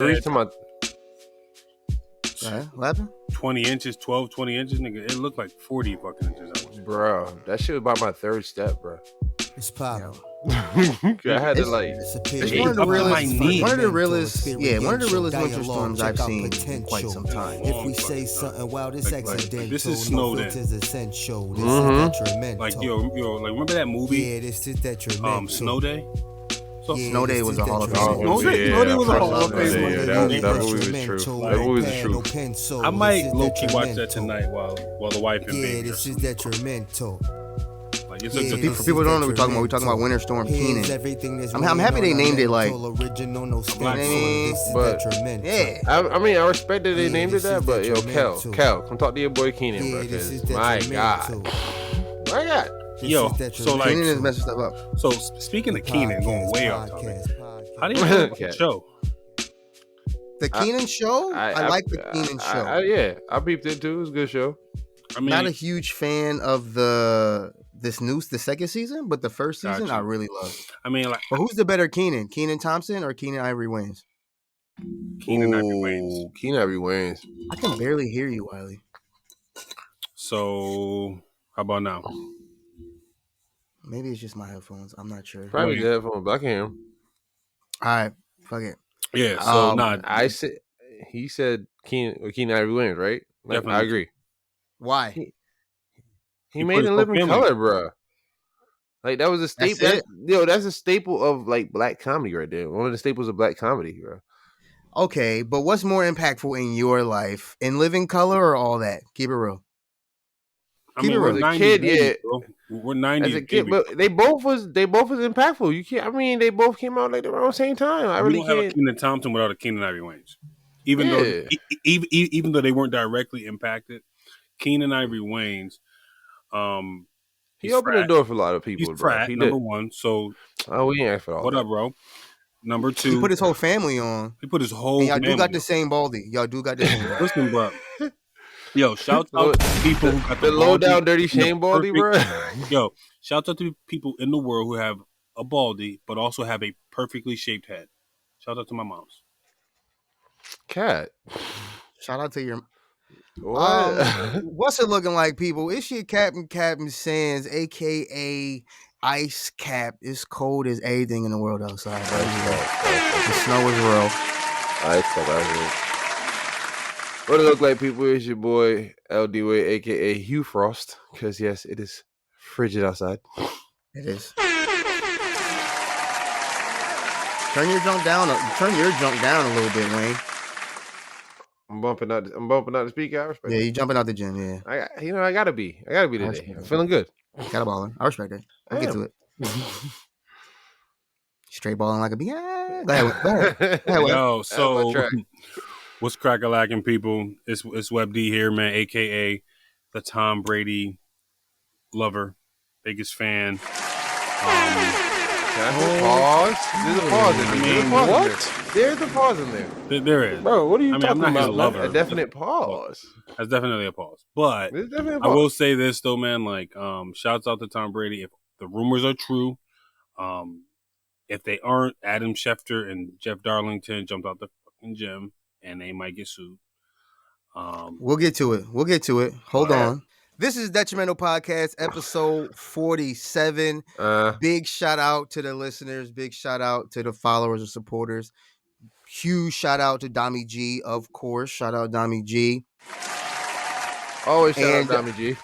Reach to my What happened? 20 inches, 12, 20 inches, nigga. It looked like 40 fucking inches. bro. That shit was about my third step, bro. It's popping. I had to like. It's one of the realest winter storms I've seen in quite some time. If we say something wild, it's accidental. This is Snow Day. This is essential. This is detrimental. Like like remember that movie? Yeah, this is detrimental. Snow Day. So, Snow Day was a Hall of Fame. Snow Day was a Hall of Fame. Yeah, that movie was true. That movie was true. I might low key watch that tonight while the wife and baby. Yeah, this is detrimental. Like it's for people who don't know what we're talking about Winter Storm Kenan. I'm happy they named it like. But yeah, I mean I respect that they named it that, but yo, Kel, come talk to your boy Kenan, bro. My God. Yo, so like Kenan is messing stuff up. So speaking of Kenan, going way off topic, how do you feel about the show? The Kenan show? I like the Kenan show. Yeah, I peeped it too. It was a good show. I mean, not a huge fan of the second season, but the first season I really loved. I mean, like, but who's the better Kenan? Kenan Thompson or Kenan Ivory Wayans? Kenan Ivory Wayans. Kenan Ivory Wayans. I can barely hear you, Wiley. So how about now? Maybe it's just my headphones. I'm not sure. Probably the headphones, but I can hear him. All right, fuck it. Yeah. So he said Kenan Ivory Wayans, right? Like, I agree. Why? He made him live in color, bro. Like that was a staple. That's a staple of like black comedy right there. One of the staples of black comedy, bro. Okay, but what's more impactful in your life, in living color or all that? Keep it real. I mean, we're a kid, yeah. We're 90s. As a kid, but they both was impactful. You can't. I mean, they both came out like around the same time. I really can't. Have a Kenan Thompson without a Kenan Ivory Wayans. Even though they weren't directly impacted, Kenan Ivory Wayans, he opened the door for a lot of people. He's frat, number one. So, we ain't asked for all. What up, bro? Number two, he put his whole family on. He put his whole. Y'all do got the same baldy. Y'all do got the same. Listen, bro. Yo, shout out to people who got the low down dirty Shane baldy, bro. Yo, shout out to people in the world who have a baldy but also have a perfectly shaped head. Shout out to my moms. Cat. Shout out to your. What? What's it looking like, people? It's your Captain Sands, aka Ice Cap. It's cold as anything in the world outside. Right? The snow is real. Ice Cap out here. What it look like, people? Is your boy LD Way, aka Hugh Frost? Because yes, it is frigid outside. It is. Turn your junk down a little bit, Wayne. I'm bumping out the speaker. I respect. Yeah, you jumping out the gym. Yeah, I gotta be today. I'm feeling good. Got a baller. I respect it. I'll get to it. Straight balling like a bee. Yeah. Go ahead. Yo, so what's crack-a-lacking, people? It's Web D here, man, aka the Tom Brady lover, biggest fan. Pause. There's a pause in there. What? There's a pause in there. There is. Bro, what are you talking I'm not about? his lover. A definite pause. That's definitely a pause. But I will say this though, man. Like, shouts out to Tom Brady. If the rumors are true, if they aren't, Adam Schefter and Jeff Darlington jumped out the fucking gym, and they might get sued. We'll get to it. Hold on. This is Detrimental Podcast, episode 47. Big shout out to the listeners. Big shout out to the followers and supporters. Huge shout out to Dami G, of course. Shout out Dami G. Always shout out Dami G.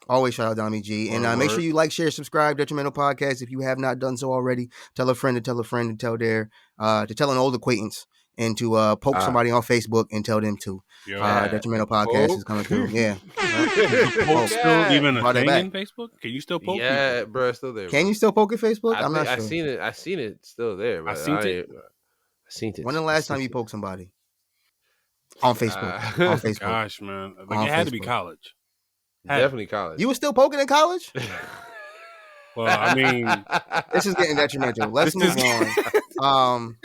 Always shout out Dami G. And make sure you like, share, subscribe, Detrimental Podcast. If you have not done so already, tell a friend to tell a friend to tell an old acquaintance. And to poke somebody on Facebook and tell them to. Detrimental Podcast is coming through. Yeah. Still even a thing in Facebook? Can you still poke? Yeah, people? bro, it's still there. Bro. Can you still poke at Facebook? I'm not I sure. seen it still there. Bro. I seen it. When the last time you poked somebody? On Facebook. On Facebook. Gosh, man. Like, it had to be college. Definitely college. You were still poking in college? Well, I mean, this is getting detrimental. Let's move on.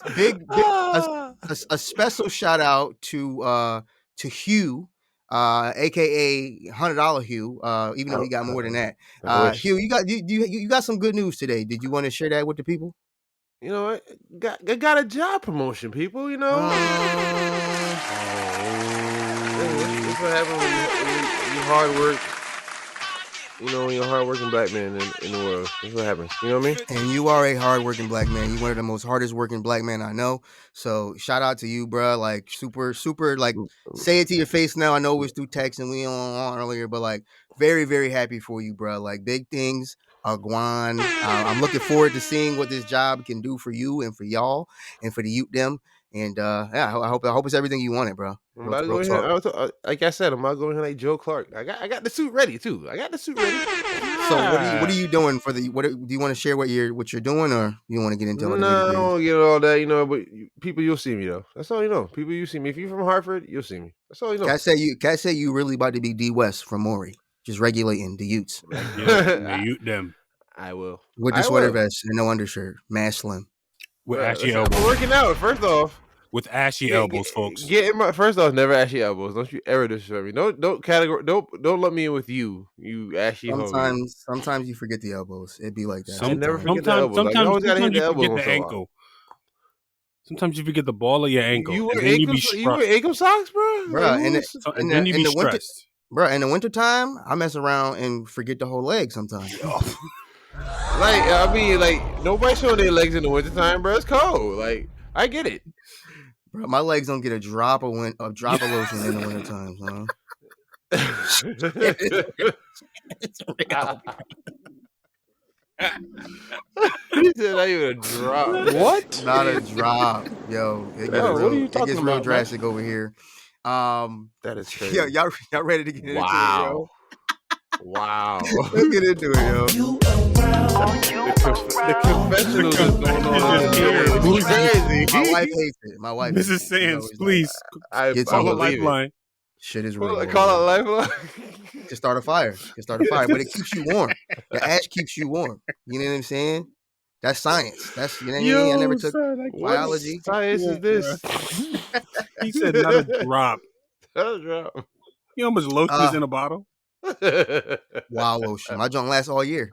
A special shout out to Hugh, aka $100 Hugh. Even though he got more than that. Hugh, you got some good news today. Did you want to share that with the people? You know, got a job promotion, people. You know, that's what happens when you hard work. You know, when you're a hardworking black man in the world, that's what happens. You know what I mean? And you are a hardworking black man. You're one of the most hardest working black men I know. So shout out to you, bro. Like super, like say it to your face now. I know it was through text and we on earlier, but like very, very happy for you, bro. Like big things are going. I'm looking forward to seeing what this job can do for you and for y'all and for the youth them. And yeah, I hope it's everything you wanted, bro. I'm about to go here. Like I said, I'm about to go here like Joe Clark. I got the suit ready too. I got the suit ready. So what are you doing for the? What do you want to share what you're doing, or you want to get into? No, I don't want to get all that. You know, but people, you'll see me though. That's all you know. People, you see me. If you're from Hartford, you'll see me. That's all you know. Can I say you really about to be D West from Maury, just regulating the Utes. Yeah, Ute them. I will. With the sweater vest and no undershirt, mash slim. With ashy elbows. I'm working out. First off. With ashy elbows, folks. First off, never ashy elbows. Don't you ever disrespect me. Don't let me in with you. You ashy. Sometimes you forget the elbows. It'd be like that. I never forget the elbows. Sometimes you forget the ankle. Sometimes you forget the ball of your ankle. You wear ankle socks, bro? Bro, and then you be stressed. Bro, in the wintertime, I mess around and forget the whole leg sometimes. Like, I mean, like, nobody showing their legs in the wintertime, bro. It's cold. Like, I get it. Bro, my legs don't get a drop of lotion in the wintertime, huh? It's real. He said not even a drop. What? Not a drop. Yo, it gets real drastic over here. That is crazy. Yeah, y'all ready to get into it, yo? Wow. Let's get into it, yo. The confessional is going on here. Who's crazy? My wife hates it. My wife. Mrs. Sands, please. Call a lifeline. Shit is real. Call a lifeline. To start a fire. But it keeps you warm. The ash keeps you warm. You know what I'm saying? That's science. That's, you know what I mean? I never took biology. Science is this? He said not a drop. Not a drop. You know how much lotion is in a bottle? Wow, lotion. My junk lasts all year.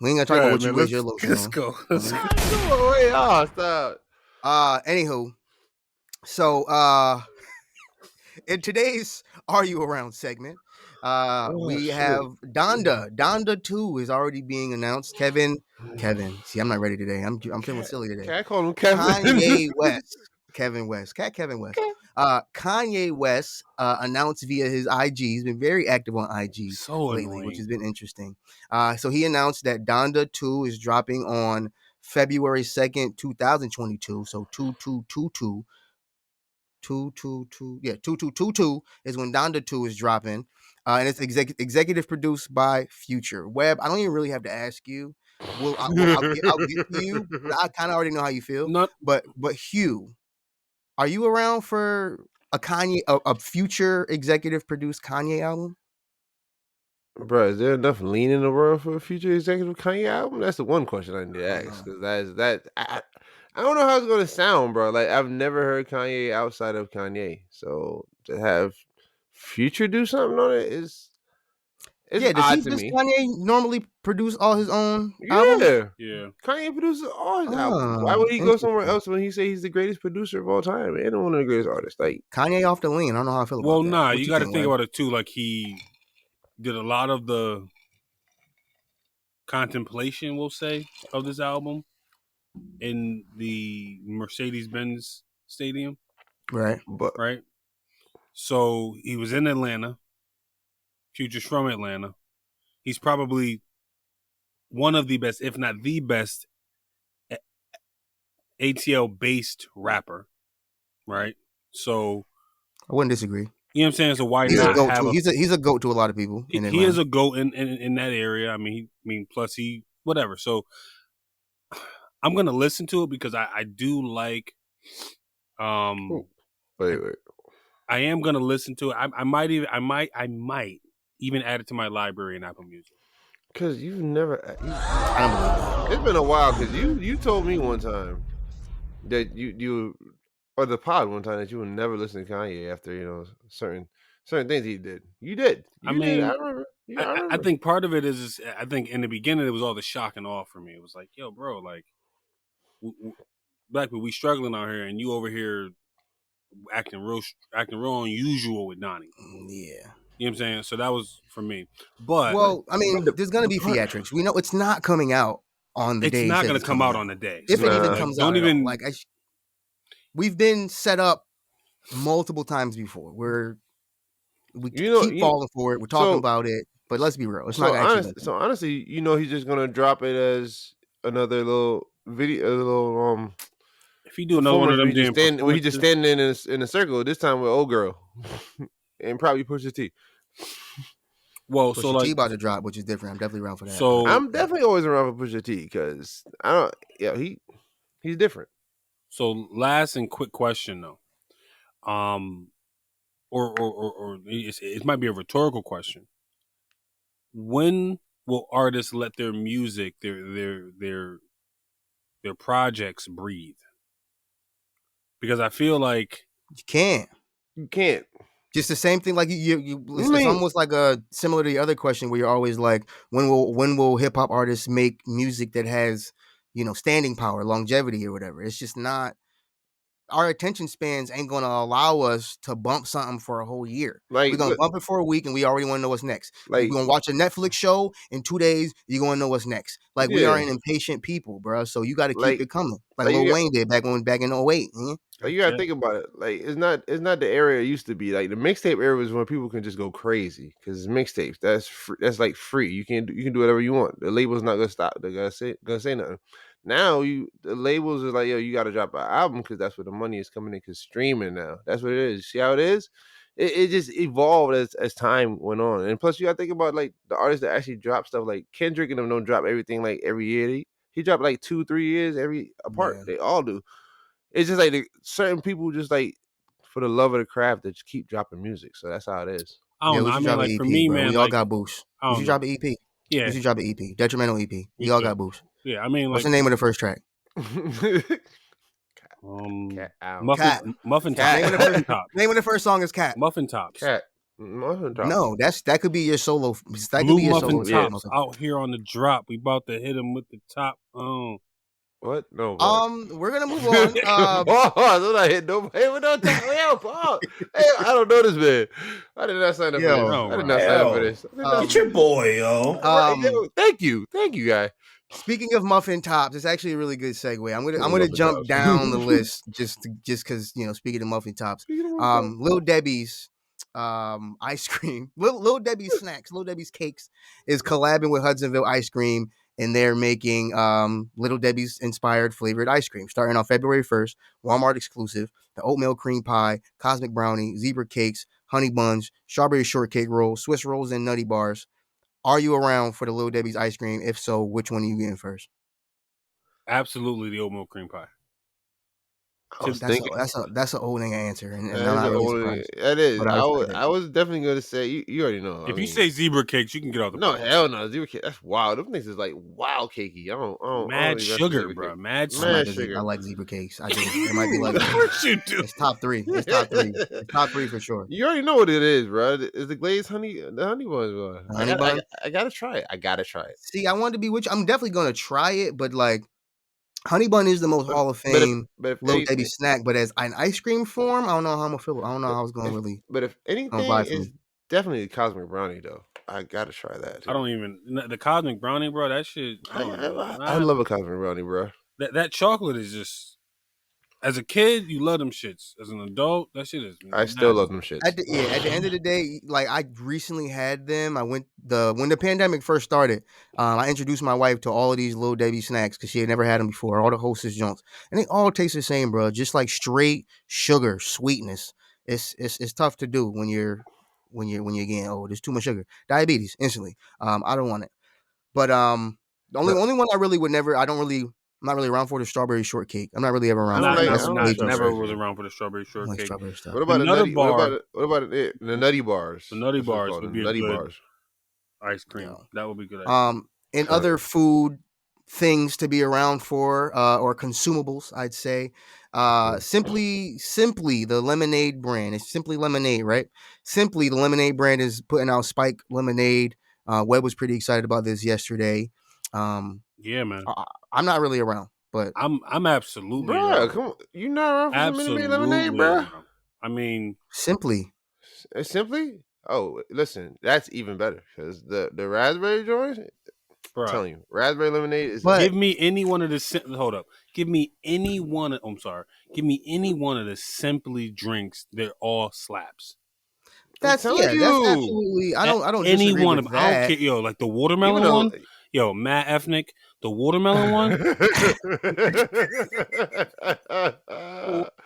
We ain't gonna talk about what you waste your lotion. Let's go. Wait, stop. Anywho, so in today's Are You Around segment, we have Donda. Donda 2 is already being announced. Kevin. See, I'm not ready today. I'm feeling silly today. Can I call him Kevin? Kanye West. Kevin West. Kanye West announced via his IG. He's been very active on IG lately, which has been interesting. So he announced that Donda 2 is dropping on February 2nd, 2022. So 2222. 2222 is when Donda 2 is dropping. And it's executive produced by Future. Webb, I don't even really have to ask you. I'll get to you. I kind of already know how you feel. But Hugh, are you around for a Future executive produced Kanye album? Bro, is there enough lean in the world for a Future executive Kanye album? That's the one question I need to ask. Because I don't know how it's going to sound, bro. Like, I've never heard Kanye outside of Kanye. So to have Future do something on it is odd to me. Kanye normally produce all his own albums? Yeah. Kanye produces all his albums. Why would he go somewhere else when he say he's the greatest producer of all time? And one of the greatest artists. Like, Kanye off the lean. I don't know how I feel about that. Well, nah, you got to think about it too. Like, he did a lot of the contemplation, we'll say, of this album in the Mercedes-Benz Stadium. Right. Right. So he was in Atlanta. Future's from Atlanta. He's probably one of the best, if not the best, ATL-based rapper, right? So I wouldn't disagree. You know what I'm saying? So why he's not have he's a goat to a lot of people. He is a goat in that area. I mean, plus he whatever. So I'm gonna listen to it because I do like. Wait. I am gonna listen to it. I might even add it to my library in Apple Music. Because you've never... it's been a while, because you told me one time that you or the pod one time that you would never listen to Kanye after, certain certain things he did. You did. I mean, I remember. Yeah, I remember. I think part of it is I think in the beginning it was all the shock and awe for me. It was like, yo, bro, like, black people, we struggling out here, and you over here acting real unusual with Donnie. Yeah. You know what I'm saying? So that was for me. But well, I mean, there's gonna be theatrics. We know it's not coming out on the day. It's not gonna come out on the day. If it even comes out, don't even like. We've been set up multiple times before. We keep falling for it. We're talking about it, but let's be real. It's not actually. So honestly, he's just gonna drop it as another little video, a little If you do another one of them, he just standing in a circle. This time with old girl, and probably Pusha T. Well, Pusha so like T about to drop, which is different. I'm definitely around for that. So I'm definitely always around for Pusha T because I don't. Yeah, he's different. So last and quick question though, or it might be a rhetorical question. When will artists let their music, their projects breathe? Because I feel like you can't. Just the same thing, like it's almost like similar to the other question where you're always like, when will hip hop artists make music that has, standing power, longevity, or whatever? It's just not. Our attention spans ain't going to allow us to bump something for a whole year. We're going to bump it for a week and we already want to know what's next. We're going to watch a Netflix show in 2 days. You're going to know what's next. We are an impatient people, bro. So you got to keep it coming. Like Lil Wayne did back in 08. You got to think about it. It's not the era it used to be. Like the mixtape era was when people can just go crazy because mixtapes. That's free. That's like free. You can do whatever you want. The label's not going to stop. They're going to say nothing. Now the labels are like, yo, you got to drop an album because that's where the money is coming in. Because streaming now, that's what it is. See how it is? It just evolved as time went on. And plus, you got to think about like the artists that actually drop stuff. Like Kendrick and them don't drop everything like every year. He dropped like 2-3 years every apart. Yeah. They all do. It's just like certain people just like for the love of the craft that just keep dropping music. So that's how it is. I don't know. I mean, like for me, man, we all got boosts. You should drop an EP. Yeah, you should drop an EP. Detrimental EP. We all got boosts. Yeah, I mean, what's the name of the first track? Muffin Tops. Name of the first song is Cat. Muffin Tops. Cat. Muffin Tops. No, that could be your solo. That Blue could be your Muffin solo Tops out here on the drop. We about to hit him with the top. What? No. We're gonna move on. I'm not hitting nobody. Hey, I don't know this man. I did not sign up for this. I did not sign up for this. Get your boy, yo. Thank you, guy. Speaking of Muffin Tops, it's actually a really good segue. I'm gonna jump down the list just because speaking of Muffin Tops, Lil Debbie's ice cream, Lil Debbie's snacks, Lil Debbie's cakes is collabing with Hudsonville Ice Cream. And they're making Little Debbie's inspired flavored ice cream starting on February 1st, Walmart exclusive, the oatmeal cream pie, cosmic brownie, zebra cakes, honey buns, strawberry shortcake rolls, Swiss rolls, and nutty bars. Are you around for the Little Debbie's ice cream? If so, which one are you getting first? Absolutely the oatmeal cream pie. That's an old nigga answer, and I'm not really surprised. That is. I was definitely going to say you already know. If you say zebra cakes, you can get off the. No, hell no, zebra cake. That's wild. Them things is like wild cakey. I don't. Mad sugar, bro. Mad sugar. I like zebra cakes. I do. It might be like. Of course you do. It's top 3. It's top 3. It's top 3 for sure. You already know what it is, bro. It's the glazed honey. The honey buns, bro. I gotta try it. See, I wanted to be with you. I'm definitely gonna try it, but like. Honey bun is the most Hall of Fame Lil Debbie snack, but as an ice cream form, I don't know how I'm gonna feel. I don't know how it's gonna really. But if anything, it's definitely the cosmic brownie though. I gotta try that. Too. I don't even the cosmic brownie, bro. That shit. I love a cosmic brownie, bro. That chocolate is just. As a kid, you love them shits. As an adult, that shit is. I still love them shits. At the end of the day, like I recently had them. When the pandemic first started, I introduced my wife to all of these Lil Debbie snacks because she had never had them before. All the Hostess joints, and they all taste the same, bro. Just like straight sugar sweetness. It's tough to do when you're getting old. There's too much sugar, diabetes instantly. I don't want it. But the only one I really would never. I'm not really around for the strawberry shortcake. I'm not really ever around. Never was around for the strawberry shortcake. Like strawberry stuff. What about the nutty bar? What about the nutty bars? The nutty bars would be nutty bars. Ice cream. That would be good. In other food things to be around for, or consumables, I'd say. Simply the lemonade brand. It's Simply Lemonade, right? Simply the lemonade brand is putting out Spike Lemonade. Webb was pretty excited about this yesterday. Yeah, man. I'm not really around, but I'm absolutely bro. around. Come on, you not around for some Absolutely Minute Maid lemonade, bro? around. I mean, Simply. Oh, listen, that's even better because the raspberry joints. I'm telling you, raspberry lemonade is. Give me any one of the. Hold up. Give me any one of. I'm sorry. Give me any one of the Simply drinks. They're all slaps. That's absolutely. I don't any disagree one with of. that. I don't care. Yo, like the watermelon one. Yo, Matt Ethnic. The watermelon one.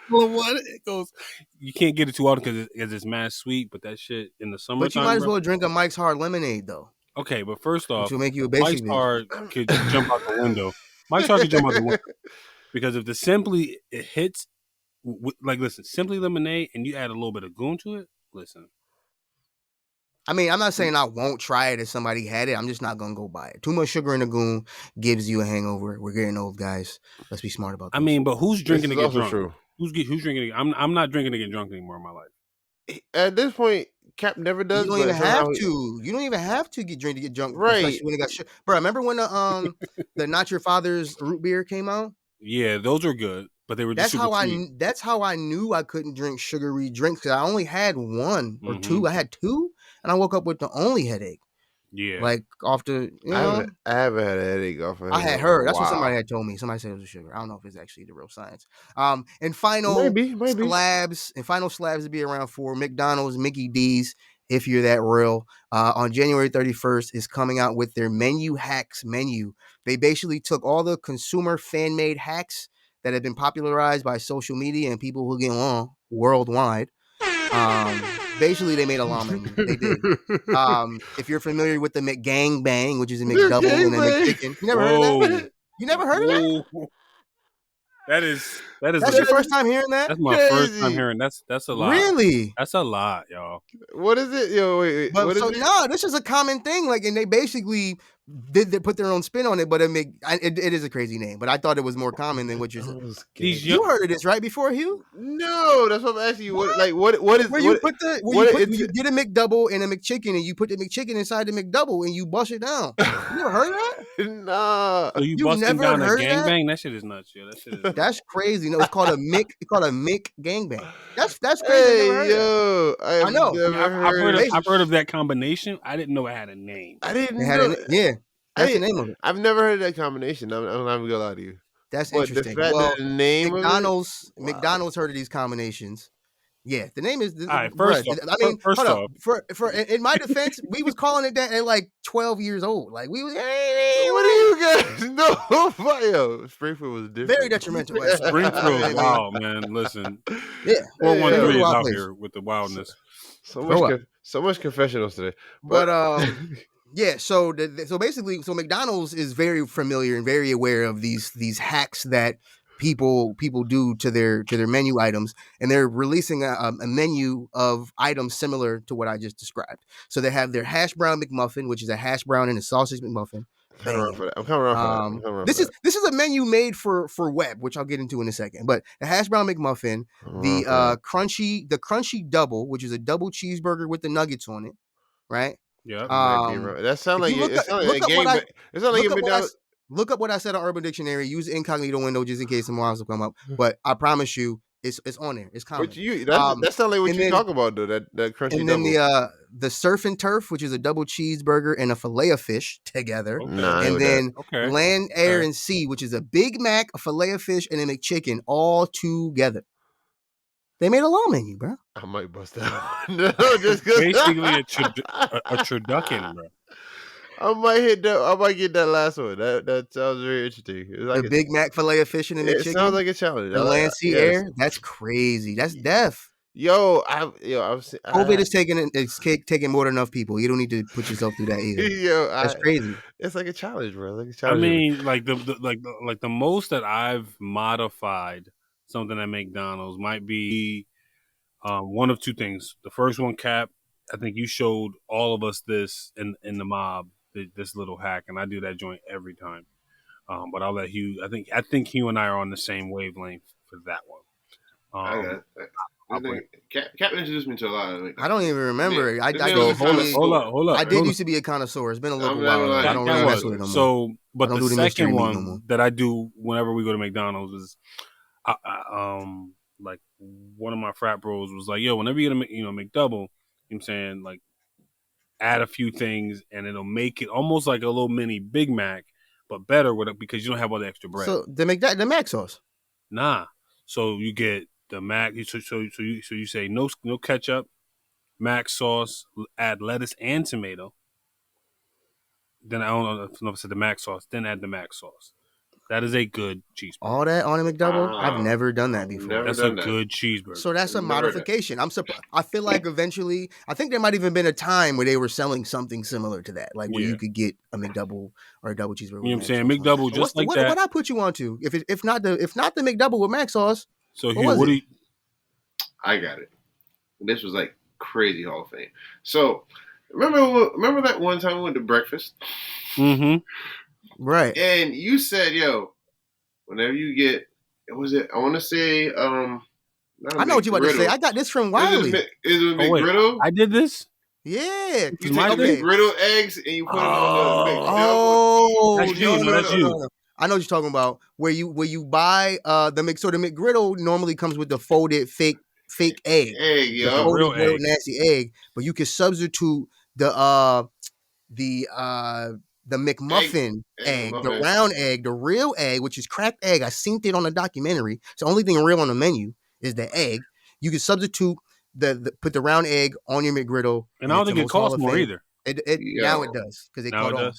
What it goes? You can't get it too often because it's mad sweet. But that shit in the summertime. But you might as well drink a Mike's Hard Lemonade though. Okay, but first off, which will make you a basic Mike's Hard could jump out the window. Mike's Hard could jump out the window because if the Simply it hits, like listen, Simply Lemonade, and you add a little bit of goon to it. Listen, I mean, I'm not saying I won't try it if somebody had it. I'm just not gonna go buy it. Too much sugar in the goon gives you a hangover. We're getting old, guys. Let's be smart about this. I mean, but who's drinking to get drunk? True. Who's drinking? I'm not drinking to get drunk anymore in my life. At this point, Cap never does. You don't even have to. You don't even have to drink to get drunk, right? Especially when it got sugar. Bro, remember when the Not Your Father's root beer came out? Yeah, those are good, but they were. Just That's how I knew I couldn't drink sugary drinks because I only had one or two. I had two, and I woke up with the only headache. Yeah, like off the. I haven't had a headache off of it. I had heard. That's what somebody had told me. Somebody said it was sugar. I don't know if it's actually the real science. And final maybe slabs and final slabs to be around for McDonald's, Mickey D's. If you're that real, on January 31st is coming out with their menu hacks menu. They basically took all the consumer fan-made hacks that have been popularized by social media and people who get along worldwide. Basically, they made a llama menu. They did. If you're familiar with the McGangbang, which is a McDouble and a McChicken, you never heard of that? You never heard of that? That's your first time hearing that? That's my first time hearing. That's a lot. Really? That's a lot, y'all. What is it? Yo, wait. But this is a common thing. Like, and they basically did put their own spin on it. But it is a crazy name. But I thought it was more common than what you're saying. You heard of this right before, Hugh? No, that's what I'm asking you. What is where you get a McDouble and a McChicken, and you put the McChicken inside the McDouble, and you bust it down. You never heard of that? Nah. So you busting down a gangbang? That shit is nuts, yo. That shit is nuts. That's crazy. No, it's called a Mick. It's called a Mick gangbang. That's crazy. Hey, yo, I know. I've heard of that combination. I didn't know it had a name. I didn't know. Yeah, that's the name of it. I've never heard of that combination. I'm not even gonna lie to you. That's interesting. The name McDonald's heard of these combinations. Yeah, the name is. All right, first off, for in my defense, we was calling it that at like 12 years old. Like we was. Hey, what do you guys know? Yo, Springfield was different. Very detrimental. Springfield, wow, man. Listen, yeah, 413 is out here with the wildness. So much confessionals today, but yeah. So basically, McDonald's is very familiar and very aware of these hacks that people do to their menu items, and they're releasing a menu of items similar to what I just described. So they have their hash brown McMuffin, which is a hash brown and a sausage McMuffin. I'm coming around for that. This is a menu made for Webb, which I'll get into in a second. But the hash brown McMuffin, the crunchy double, which is a double cheeseburger with the nuggets on it, right? Yeah, that sounds like a game. It sounds like a McDonald's. Look up what I said on Urban Dictionary. Use the incognito window just in case some lines will come up. But I promise you, it's on there. It's common. That sounds like what you talk about, though. That crunchy. And then the surf and turf, which is a double cheeseburger and a fillet of fish together. Okay. And then land, air, and sea, which is a Big Mac, a fillet of fish, and a McChicken all together. They made a law menu, bro. I might bust that one. No, just basically a turducken, bro. I might get that last one. That sounds very interesting. Like the Big Mac fillet of fish and the McChicken. It sounds like a challenge. The land, sea, air. That's crazy. That's death. COVID is taking more than enough people. You don't need to put yourself through that either. That's crazy. It's like a challenge, bro. I mean, like the most that I've modified something at McDonald's might be one of two things. The first one, Cap, I think you showed all of us this in the mob, this little hack, and I do that joint every time. But I'll let Hugh. I think Hugh and I are on the same wavelength for that one. I got it. Captain introduced me to a lot of it. I don't even remember. I hold up. I did used to be a connoisseur. It's been a little while. I don't really mess with it no more. So, but the second one that I do whenever we go to McDonald's is, like one of my frat bros was like, "Yo, whenever you get a McDouble, you know what I'm saying, like, add a few things and it'll make it almost like a little mini Big Mac, but better with it because you don't have all the extra bread." So the Mac sauce. Nah. So you get the Mac. So you say no ketchup, Mac sauce, add lettuce and tomato. Then I don't know if I said the Mac sauce. Then add the Mac sauce. That is a good cheeseburger. All that on a McDouble? I've never done that before. That's a good cheeseburger. So that's a modification. I feel like eventually, I think there might even been a time where they were selling something similar to that, like where you could get a McDouble or a double cheeseburger. You know what I'm saying? McDouble just that. What I put you on to? If not the McDouble with Mac sauce. So Hugh, what do you? I got it. This was like crazy Hall of Fame. So remember that one time we went to breakfast? Mm-hmm. Right. And you said, "Yo, whenever you get, was it? I want to say, I know what you about to say. I got this from Wiley. Is it McGriddle? I did this. Yeah, you take McGriddle eggs and you put them on the McDouble. That's you. I know what you're talking about. Where you buy the McGriddle normally comes with the folded fake egg, real egg, nasty egg. But you can substitute the McMuffin egg, the round egg, the real egg, which is cracked egg. I seen it on the documentary. It's the only thing real on the menu is the egg. You can substitute put the round egg on your McGriddle, and I don't think it costs more either. Now it does because it caught on.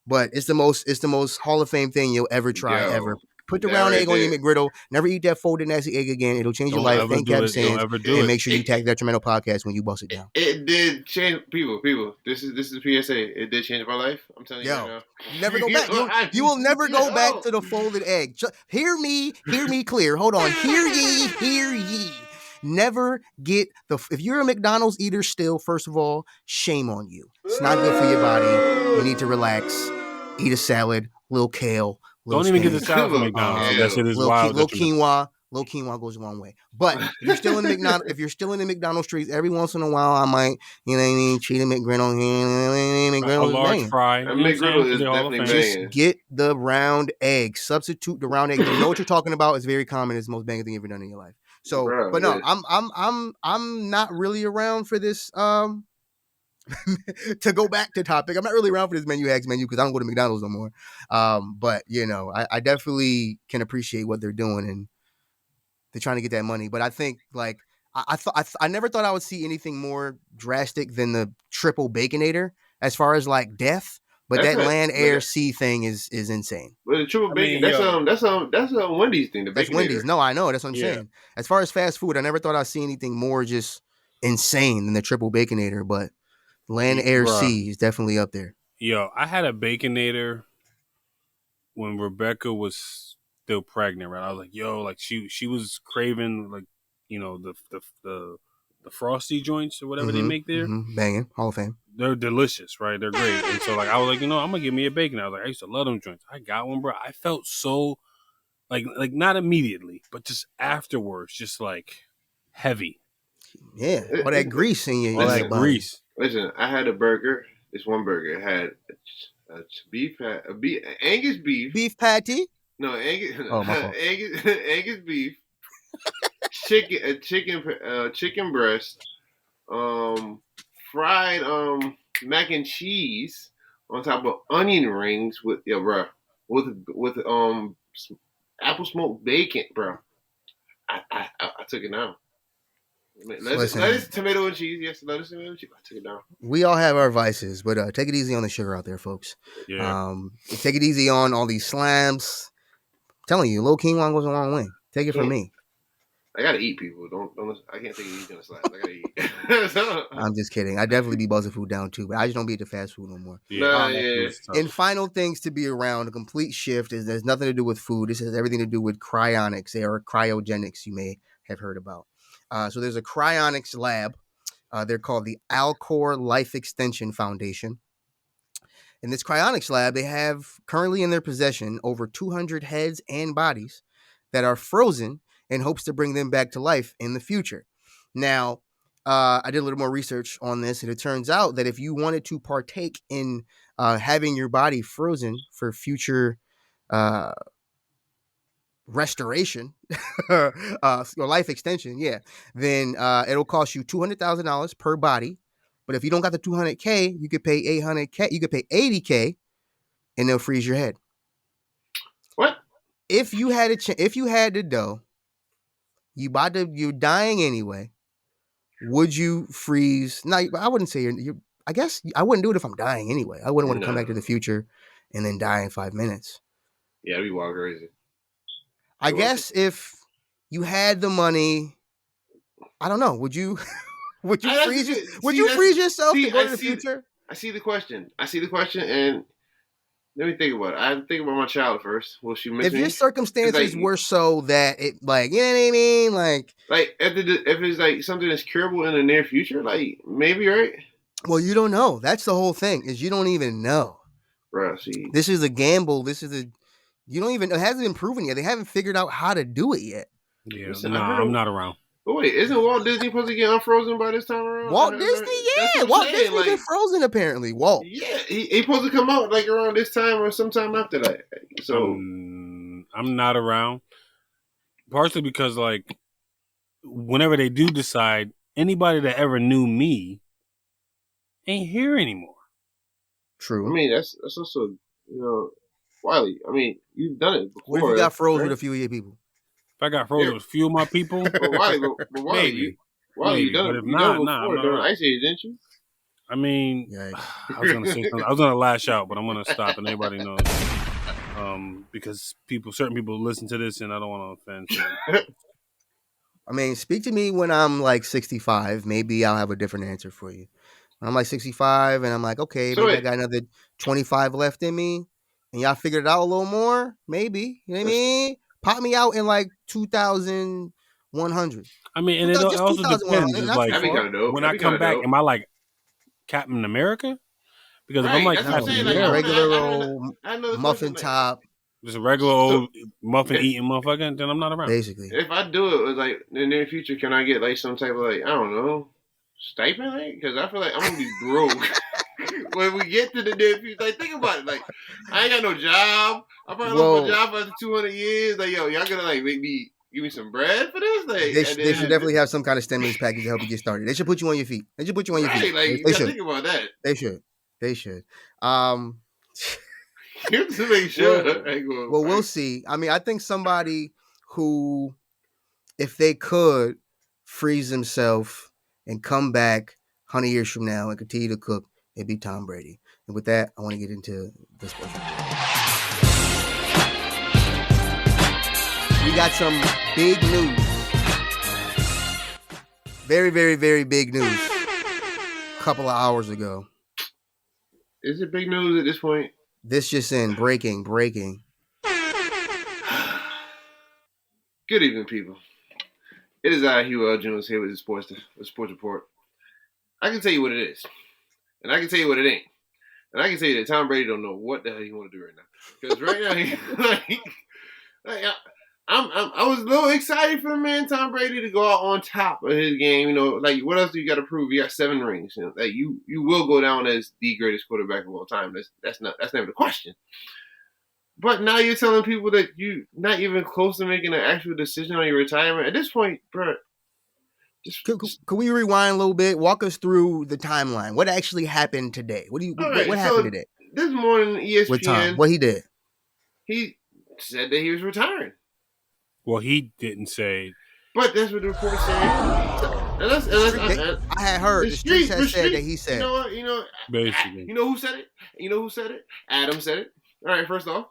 But it's the most Hall of Fame thing you'll ever try ever. Put the round egg on your McGriddle. Never eat that folded nasty egg again. It'll change your life. Thank Captain Sands. And make sure you tag Detrimental Podcast when you bust it down. It did change people. This is a PSA. It did change my life. I'm telling you right now. Never go back. You will never go back to the folded egg. Hear me clear. Hold on. Hear ye. Never get if you're a McDonald's eater still, first of all, shame on you. It's not good for your body. You need to relax. Eat a salad, little kale. Don't even get the salad from McDonald's. That shit is wild. Little quinoa goes a long way. But if you're still in the McDonald's streets, every once in a while, I might, you know what I mean, cheat a McGriddle. A large fry. McGriddle is definitely banging. Just get the round egg. Substitute the round egg. You know what you're talking about. It's very common. It's the most banging thing you've ever done in your life. So, bro, but no, I'm not really around for this. To go back to topic, I'm not really around for this menu hacks menu because I don't go to McDonald's no more. But you know, I definitely can appreciate what they're doing and they're trying to get that money. But I think like I never thought I would see anything more drastic than the triple Baconator as far as like death. But that land, air, sea thing is insane. But the triple bacon, that's a Wendy's thing. That's Wendy's. No, I know. That's what I'm saying. As far as fast food, I never thought I'd see anything more just insane than the triple Baconator. But land, air, sea is definitely up there. Yo, I had a Baconator when Rebecca was still pregnant, right? I was like, yo, like she was craving like, you know, the Frosty joints or whatever they make there. Banging. Hall of Fame. They're delicious, right? They're great. And so like I was like, you know, I'm gonna give me a bacon. I was like, I used to love them joints. I got one, bro. I felt so like not immediately, but just afterwards, just like heavy. Yeah. All that grease in you. All that grease. Listen, I had a burger. This one burger had a Angus beef. Beef patty? No, Angus beef. Chicken breast. Fried mac and cheese on top of onion rings with apple smoked bacon, bro. I took it down. Lettuce, tomato, and cheese. Yes, lettuce, tomato, and cheese. I took it down. We all have our vices, but take it easy on the sugar out there, folks. Yeah. Take it easy on all these slams. I'm telling you, low quinoa goes a long way. Take it from me. I gotta eat, people. Don't. I can't take it easy on the slabs. I gotta eat. I'm just kidding. I definitely be buzzing food down too, but I just don't be at the fast food no more. Yeah. And final things to be around, a complete shift is there's nothing to do with food. This has everything to do with cryonics. They are cryogenics. You may have heard about. So there's a cryonics lab. They're called the Alcor Life Extension Foundation. In this cryonics lab, they have currently in their possession over 200 heads and bodies that are frozen in hopes to bring them back to life in the future. Now, I did a little more research on this, and it turns out that if you wanted to partake in having your body frozen for future restoration or life extension, then it'll cost you $200,000 per body. But if you don't got the 200K, you could pay 800K. You could pay 80K, and they'll freeze your head. What? If you had if you had the dough, you're dying anyway. Would you freeze? No, I wouldn't say you. I guess I wouldn't do it if I'm dying anyway. I wouldn't want to come back to the future and then die in 5 minutes. Yeah, that'd be wild crazy. I guess if you had the money, I don't know. Would you? Would you freeze? Would you freeze yourself to go to the future? I see the question. And let me think about it. I think about my child first. Will she miss me? If your circumstances were so that it, like, you know what I mean, like if it's like something that's curable in the near future, like maybe, right? Well, you don't know. That's the whole thing. Is you don't even know. Bro, see, this is a gamble. You don't even. It hasn't been proven yet. They haven't figured out how to do it yet. Yeah, I'm not around. But wait, isn't Walt Disney supposed to get unfrozen by this time around? Walt Disney been frozen apparently. Walt. Yeah, he supposed to come out like around this time or sometime after that. So I'm not around. Partially because like whenever they do decide, anybody that ever knew me ain't here anymore. True. I mean that's also Wiley. I mean you've done it before. What if you got frozen with a few of your people? If I got frozen with a few of my people, Wiley, maybe. You done it before during Ice Age, didn't you? I mean, I was gonna say something. I was gonna lash out, but I'm gonna stop, and everybody knows. Because certain people listen to this, and I don't want to offend. So. I mean, speak to me when I'm like 65. Maybe I'll have a different answer for you. When I'm like 65, and I'm like, okay, maybe I got another 25 left in me, and y'all figured it out a little more. Maybe, you know what I mean? Pop me out in like 2,100. I mean, and it also depends. Like, when I come back, am I like Captain America? Because if I'm like Captain America, regular old muffin top, just a regular old muffin eating motherfucker, then I'm not around. Basically, if I do it, like in the near future, can I get like some type of like I don't know stipend? Because I feel like I'm gonna be broke. When we get to the near future, like think about it. Like I ain't got no job. I probably lost my job after 200 years. Like y'all gonna like give me some bread for this? Like they should definitely have some kind of stimulus package to help you get started. They should put you on your feet. Like you should think about that. They should. To make sure. Well, we'll see. I mean, I think somebody who, if they could freeze himself and come back 100 years from now and continue to cook, it'd be Tom Brady. And with that, I want to get into this one. We got some big news. Very, very, very big news. A couple of hours ago. Is it big news at this point? This just in. Breaking. Good evening, people. It is I, Hugh L. Jones, here with the sports report. I can tell you what it is. And I can tell you what it ain't. And I can tell you that Tom Brady don't know what the hell he want to do right now. Because right now, I was a little excited for the man Tom Brady to go out on top of his game. You know, like what else do you got to prove? You got 7 rings. You know, like you will go down as the greatest quarterback of all time. That's never the question. But now you're telling people that you're not even close to making an actual decision on your retirement. At this point, bro. Can we rewind a little bit? Walk us through the timeline. What actually happened today? What happened today? This morning, ESPN. With Tom, what he did? He said that he was retiring. Well, he didn't say. But that's what the report said. I had heard the streets had said that he said. You know, basically. You know who said it? Adam said it. All right, first off,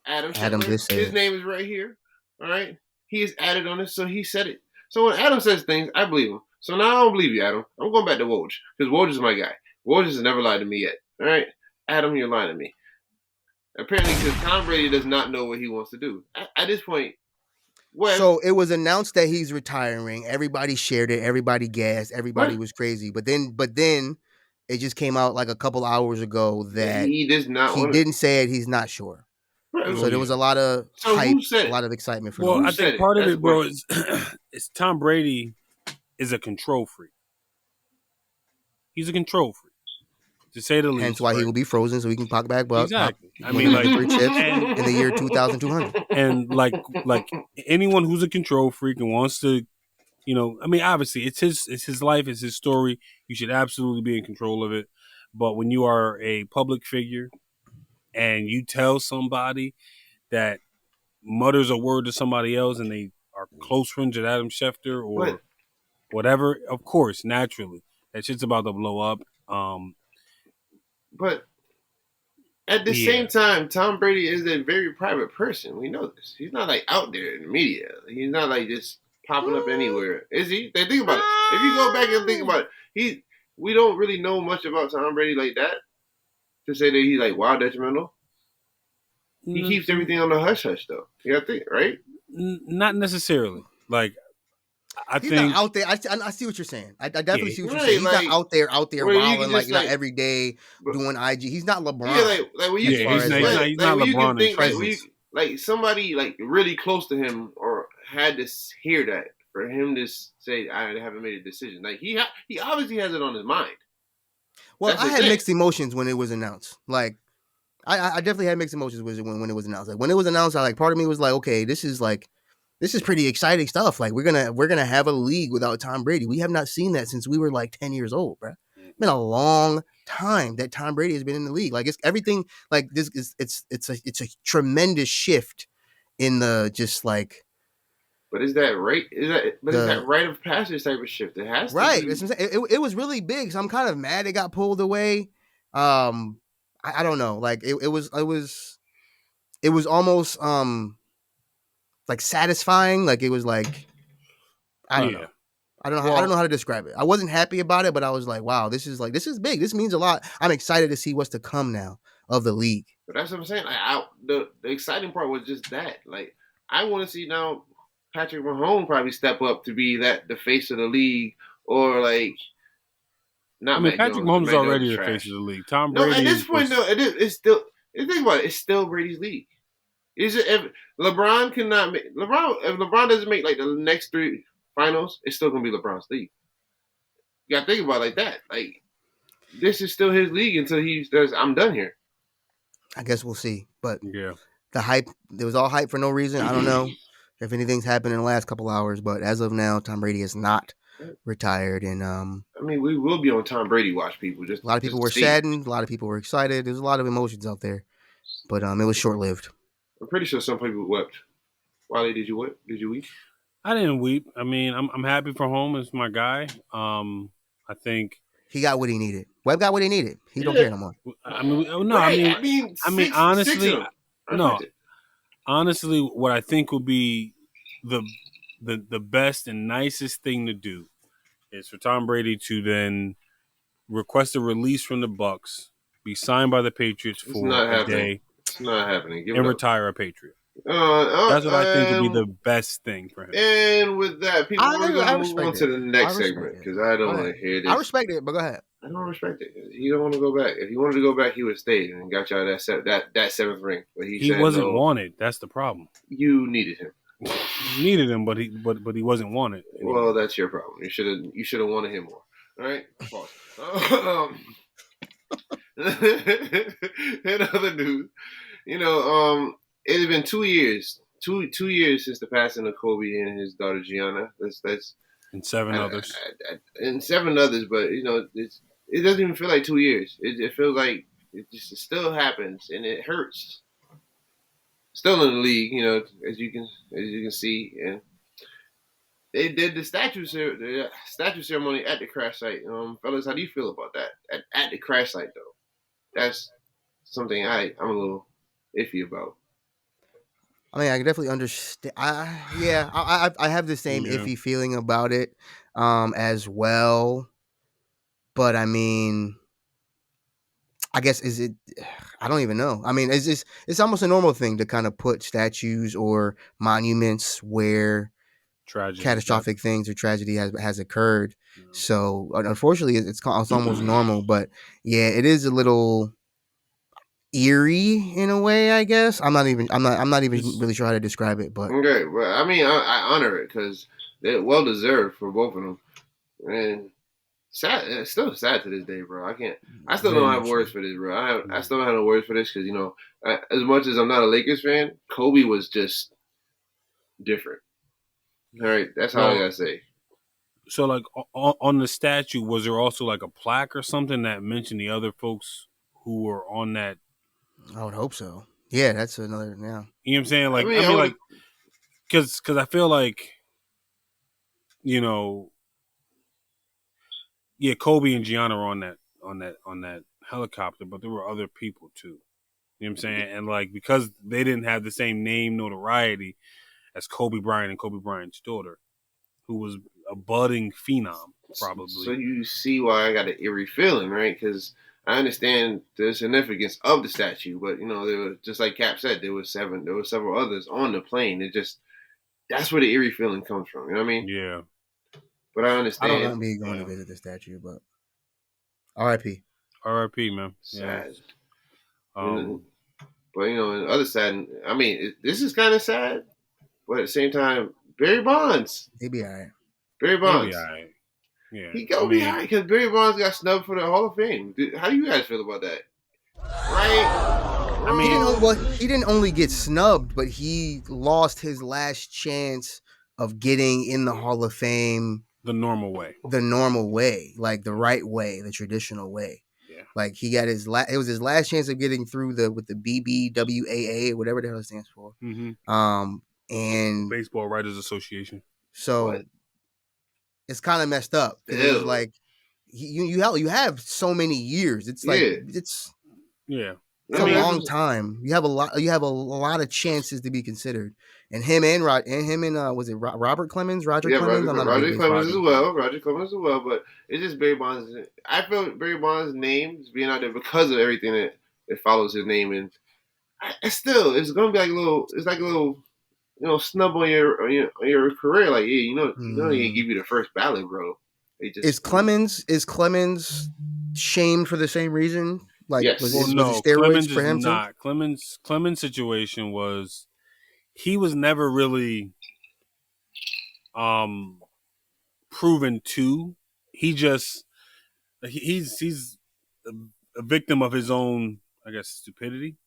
Adam just said his name is right here. All right, he is added on this, so he said it. So when Adam says things, I believe him. So now I don't believe you, Adam. I'm going back to Woj because Woj is my guy. Woj has never lied to me yet. All right, Adam, you're lying to me. Apparently, because Tom Brady does not know what he wants to do at this point. So it was announced that he's retiring. Everybody shared it. Everybody gassed. Everybody was crazy. But then it just came out like a couple hours ago that he didn't say it. He's not sure. Right. So there was a lot of hype, a lot of excitement for. Well, I think part of it, bro, is Tom Brady is a control freak. He's a control freak, to say the least. Hence why he will be frozen, so he can pop back up. Exactly. I mean, like 3 chips in the year 2200. And like anyone who's a control freak and wants to, I mean, obviously it's his life, it's his story. You should absolutely be in control of it. But when you are a public figure and you tell somebody that mutters a word to somebody else and they are close friends with Adam Schefter or whatever, of course, naturally, that shit's about to blow up. But at the same time, Tom Brady is a very private person. We know this. He's not like out there in the media. He's not like just popping up anywhere. Is he? They think about it. If you go back and think about it, we don't really know much about Tom Brady like that to say that he's like wild detrimental. He keeps everything on the hush hush though. You gotta think, right? Not necessarily. Like He's not out there. I see what you're saying. I definitely see what you're saying. He's like, not out there wilding like not every day doing IG. He's not LeBron. Yeah, like when you he's not LeBron in presence. Like somebody like really close to him or had to hear that for him to say I haven't made a decision. Like he obviously has it on his mind. Well, I had mixed emotions when it was announced. Like I definitely had mixed emotions when it was announced. Like when it was announced, part of me was like, okay, this is pretty exciting stuff. Like we're gonna have a league without Tom Brady. We have not seen that since we were like 10 years old, bro. It's been a long time that Tom Brady has been in the league. Like it's everything. Like this is it's a tremendous shift in the just like. But is that right? Is that rite of passage type of shift? It has to right. be. It was really big. So I'm kind of mad it got pulled away. I don't know. Like it was almost like satisfying. Like it was like I don't know. I don't know how to describe it. I wasn't happy about it, but I was like, wow, this is big. This means a lot. I'm excited to see what's to come now of the league. But that's what I'm saying. Like, the exciting part was just that. Like I want to see now Patrick Mahomes probably step up to be the face of the league, or like not. I mean, Patrick Mahomes is already the face of the league. Tom Brady. No, at this point, though, it's still. Think about it. It's still Brady's league. Is it? If LeBron cannot make if LeBron doesn't make like the next 3 finals, it's still gonna be LeBron's league. You gotta think about it like that. Like this is still his league until he says, "I'm done here." I guess we'll see. But yeah, the hype. There was all hype for no reason. I don't know if anything's happened in the last couple hours, but as of now, Tom Brady is not retired. And I mean, we will be on Tom Brady watch. People a lot of people were saddened. A lot of people were excited. There's a lot of emotions out there, but it was short lived. I'm pretty sure some people wept. Wally, did you weep? Did you weep? I didn't weep. I mean, I'm happy for home. It's my guy. I think he got what he needed. Webb got what he needed. He don't care no more. I mean, no. Right. I mean, honestly, no. Honestly, what I think would be the best and nicest thing to do is for Tom Brady to then request a release from the Bucs, be signed by the Patriots for a day. It's not happening. And retire a Patriot. That's what I think would be the best thing for him. And with that, people are going to move on to the next segment because I don't want to hear this. I respect it, but go ahead. I don't respect it. He don't want to go back. If he wanted to go back, he would have stayed and got y'all that 7th ring. But he said, wasn't wanted. That's the problem. You needed him. You needed him, but he wasn't wanted anymore. Well, that's your problem. You should have wanted him more. All right. Pause. In other news, it has been 2 years. 2 years since the passing of Kobe and his daughter Gianna. That's and 7 others. And 7 others, but it doesn't even feel like 2 years. It feels like it still happens and it hurts. Still in the league, as you can see, and they did the statue ceremony at the crash site. Fellas, how do you feel about that? At the crash site, though, that's something I'm a little iffy about. I mean, I can definitely understand. I have the same iffy feeling about it, as well. But I mean, I guess I don't even know. I mean, it's almost a normal thing to kind of put statues or monuments where catastrophic things or tragedy has occurred. Yeah. So unfortunately, it's almost normal. But yeah, it is a little eerie in a way, I guess. I'm not even really sure how to describe it. But okay, well, I mean, I honor it because they're well deserved for both of them. And sad, it's still sad to this day, bro. I still don't have words for this, bro. I still don't have no words for this because as much as I'm not a Lakers fan, Kobe was just different. All right, that's all I gotta say. So, like on the statue, was there also like a plaque or something that mentioned the other folks who were on that? I would hope so. Yeah, that's another. Yeah, you know what I'm saying? Like, I mean like, because I feel like, yeah, Kobe and Gianna were on that helicopter, but there were other people too. You know what I'm saying? And like, because they didn't have the same name notoriety as Kobe Bryant and Kobe Bryant's daughter, who was a budding phenom, probably. So you see why I got an eerie feeling, right? Because I understand the significance of the statue, but there was, just like Cap said, there were several others on the plane. That's where the eerie feeling comes from. You know what I mean? Yeah. But I understand. I don't want to be going to visit the statue, but R.I.P. R.I.P. Man. Sad. Yeah. But on the other side, I mean, this is kind of sad, but at the same time, Barry Bonds. He'd be all right. Barry Bonds. He'd be all right. Yeah. He go be all right because Barry Bonds got snubbed for the Hall of Fame. How do you guys feel about that? Right? I mean, he didn't only get snubbed, but he lost his last chance of getting in the Hall of Fame the normal way, like the right way, the traditional way. Yeah. Like he got it was his last chance of getting through with the BBWAA, whatever the hell it stands for. Mm-hmm. And Baseball Writers Association. So it's kind of messed up. It was like you have so many years. It's like it's a long time. You have a lot of chances to be considered. And him and was it Robert Clemens? Roger Clemens? Roger Clemens as well. Roger Clemens as well. But it's just Barry Bonds. I feel Barry Bonds' name is being out there because of everything that follows his name, and it's gonna be like a little snub on your career. Like he ain't give you the first ballot, bro. Is Clemens shamed for the same reason? Like, yes. was it steroids for him not. Clemens' situation was he was never really proven to. He just he's a victim of his own, I guess, stupidity.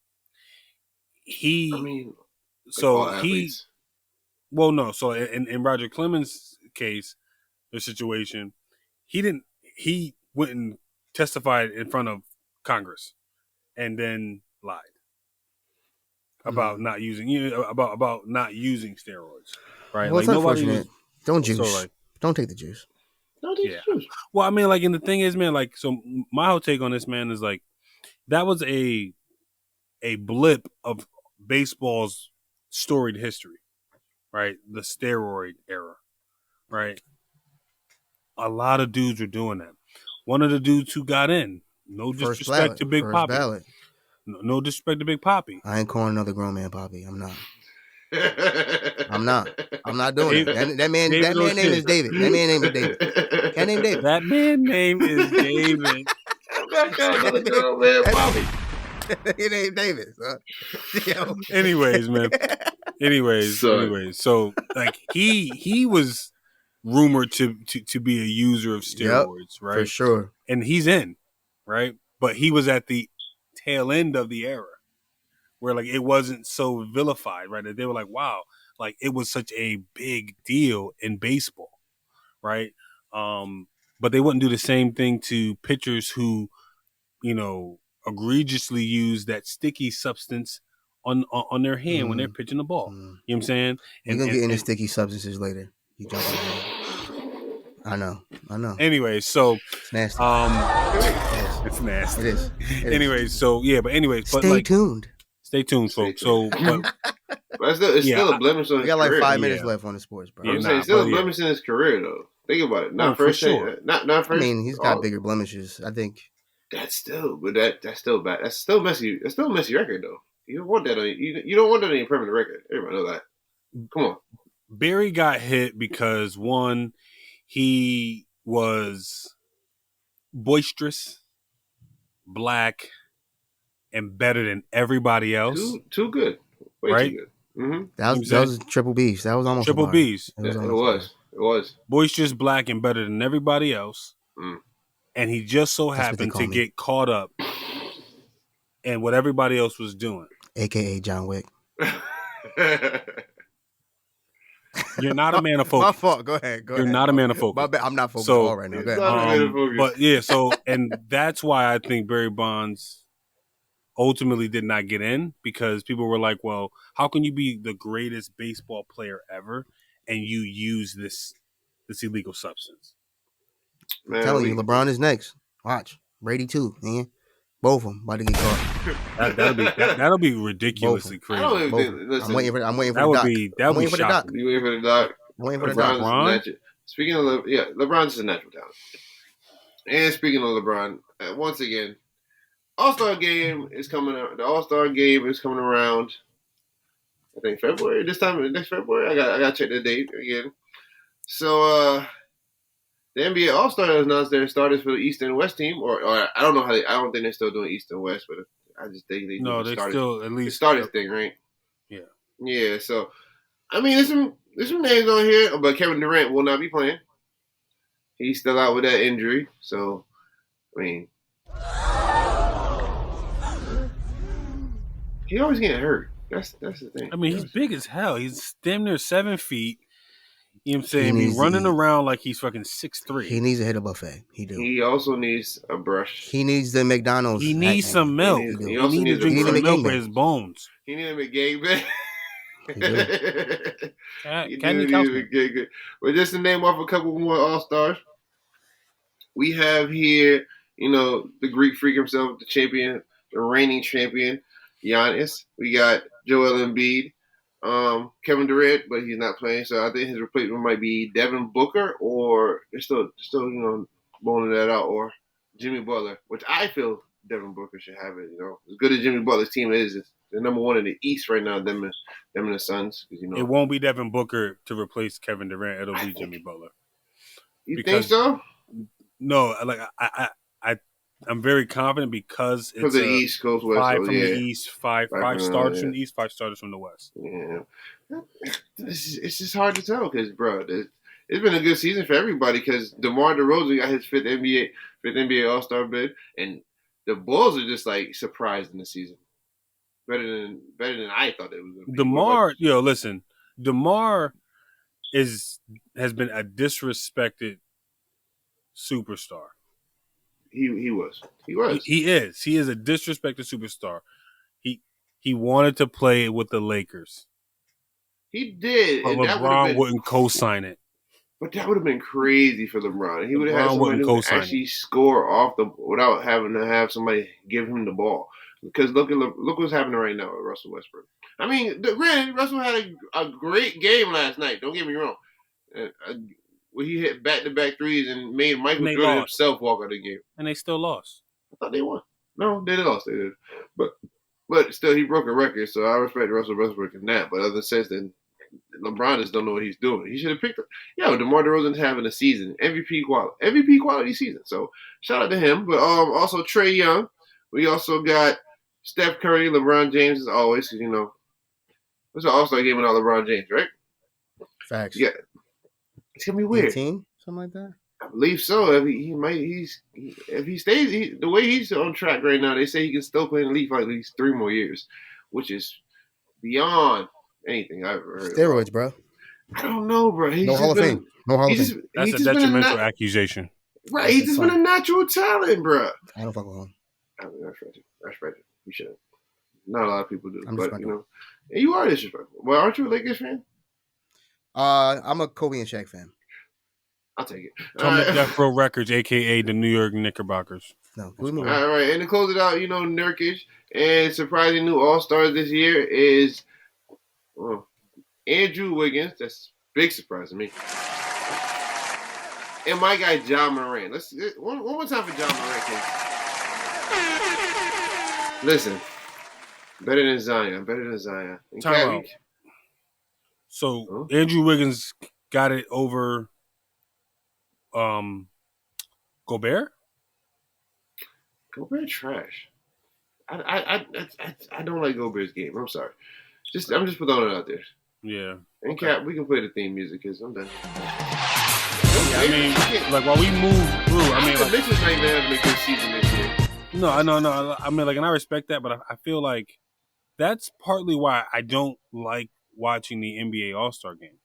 So in Roger Clemens' case, the situation, he went and testified in front of Congress and then lied about not using about not using steroids, right? Well, like nobody don't juice. So don't take the juice. Don't take the juice. Well, I mean, like, and the thing is, man, like, so my whole take on this, man, is like that was a blip of baseball's storied history, right? The steroid era, right? A lot of dudes were doing that. One of the dudes who got in, no disrespect to Big Papi. No disrespect to Big Papi. I ain't calling another grown man Papi. I'm not. I'm not doing it. That man name is David. That man name is David. That name David. That man name is David. I'm not calling another grown man Papi. It ain't David. Anyways, man. Anyways. So like he was rumored to be a user of steroids, right? For sure. And he's in, right? But he was at the tail end of the era where like it wasn't so vilified, right? That they were like, wow, like it was such a big deal in baseball, right? But they wouldn't do the same thing to pitchers who, egregiously use that sticky substance on their hand when they're pitching the ball. You know what I'm saying? We're gonna get into sticky substances later. You jump I know. Anyway, so it's nasty. It's nasty. It is. Anyways, so yeah, but anyways, stay tuned. Stay tuned, folks. So, but it's still a blemish on his career. We got like 5 minutes left on the sports, bro. I'm saying it's still a blemish in his career, though. Think about it. Not first, sure. Not first. I mean, he's got bigger blemishes. I think. That's still bad. That's still messy. That's still a messy record, though. You don't want that on you don't want that on your permanent record. Everybody know that. Come on. Barry got hit because one, he was boisterous, black, and better than everybody else. Too good. Way right? too good. Mm-hmm. That was triple B's. That was almost triple B's. It was. Boisterous, black, and better than everybody else. Mm. And he just so happened to get caught up in what everybody else was doing. AKA John Wick. You're not a man of focus. My fault. Go ahead. You're not a man of focus. My bad. I'm not focused at all right now. But yeah, and that's why I think Barry Bonds ultimately did not get in, because people were like, well, how can you be the greatest baseball player ever and you use this illegal substance? Man, I'm telling you, LeBron is next. Watch. Brady too, man. Both of them about to get caught. That'll be ridiculously crazy. I'm waiting for that would be shocking. You waiting for the doc? I'm waiting for the doc. Speaking of LeBron's a natural talent. And speaking of LeBron, once again, All-Star game is coming out. The All-Star game is coming around. I think February. Next February. I got to check the date again. So the NBA All-Star has announced their starters for the East and West team, or I don't know I don't think they're still doing East and West, but I just think they still at least the starters thing, right? Yeah. Yeah. So I mean, there's some names on here, but Kevin Durant will not be playing. He's still out with that injury. So I mean, he always getting hurt. That's the thing. I mean, he's big as hell. He's damn near 7 feet. You know what I'm saying? He's running around like he's fucking 6'3". He needs to hit a buffet. He do. He also needs a brush. He needs the McDonald's. He needs some milk. He also needs to drink some milk for his bones. He needs a McGangbang. But just to name off a couple more All-Stars, we have here, the Greek freak himself, the champion, the reigning champion, Giannis. We got Joel Embiid. Kevin Durant, but he's not playing, so I think his replacement might be Devin Booker, or they're still boning that out, or Jimmy Butler, which I feel Devin Booker should have it. As good as Jimmy Butler's team is, they're number one in the East right now. Them and the Suns. It won't be Devin Booker to replace Kevin Durant. It'll be Jimmy Butler. You think so? No, like I'm very confident because it's the East Coast, West, 5 from the East, five starters from the East, 5 starters from the West. Yeah, it's just hard to tell because, bro, it's been a good season for everybody because DeMar DeRozan got his fifth NBA All-Star bid, and the Bulls are just like surprised in the season, better than I thought they was going to be. DeMar has been a disrespected superstar. He was. He is a disrespected superstar. He wanted to play with the Lakers. He did. But LeBron wouldn't co-sign it. But that would have been crazy for LeBron. He would have had somebody who could actually score without having to have somebody give him the ball. Because look what's happening right now with Russell Westbrook. I mean, granted, Russell had a great game last night. Don't get me wrong. Where he hit back-to-back threes and made Michael Jordan himself walk out of the game. And they still lost. I thought they won. No, they lost. They did. But still, he broke a record, so I respect Russell Westbrook in that. But other sense, then LeBron just don't know what he's doing. He should have picked him. Yeah, DeMar DeRozan's having a season. MVP quality season. So shout out to him. But also Trae Young. We also got Steph Curry, LeBron James as always. Because, it's an All-Star game without LeBron James, right? Facts. Yeah. It's gonna be weird. 18? Something like that. I believe so. If he stays the way he's on track right now, they say he can still play in the league for at least 3 more years, which is beyond anything I've ever heard. Steroids, bro. I don't know, bro. No Hall of Fame. That's a detrimental accusation. Right, he's just been a natural talent, bro. I don't fuck with him. I respect it. You should. Not a lot of people do, but and you are disrespectful. Well, aren't you a Lakers fan? I'm a Kobe and Shaq fan. I'll take it. Death Row Records, a.k.a. the New York Knickerbockers. No. All right. And to close it out, Nurkic and surprising new All-Stars this year is Andrew Wiggins. That's a big surprise to me. And my guy, Ja Morant. Let's one more time for Ja Morant. Listen, better than Zion. And Time out. So Andrew Wiggins got it over Gobert? Gobert trash. I don't like Gobert's game. I'm sorry. I'm just throwing it out there. Yeah. And Cap, we can play the theme music because I'm done. Yeah, I mean, like while we move through, I mean, the Knicks ain't gonna have a good season this year. No. I mean, like, and I respect that, but I feel like that's partly why I don't like watching the NBA All-Star game.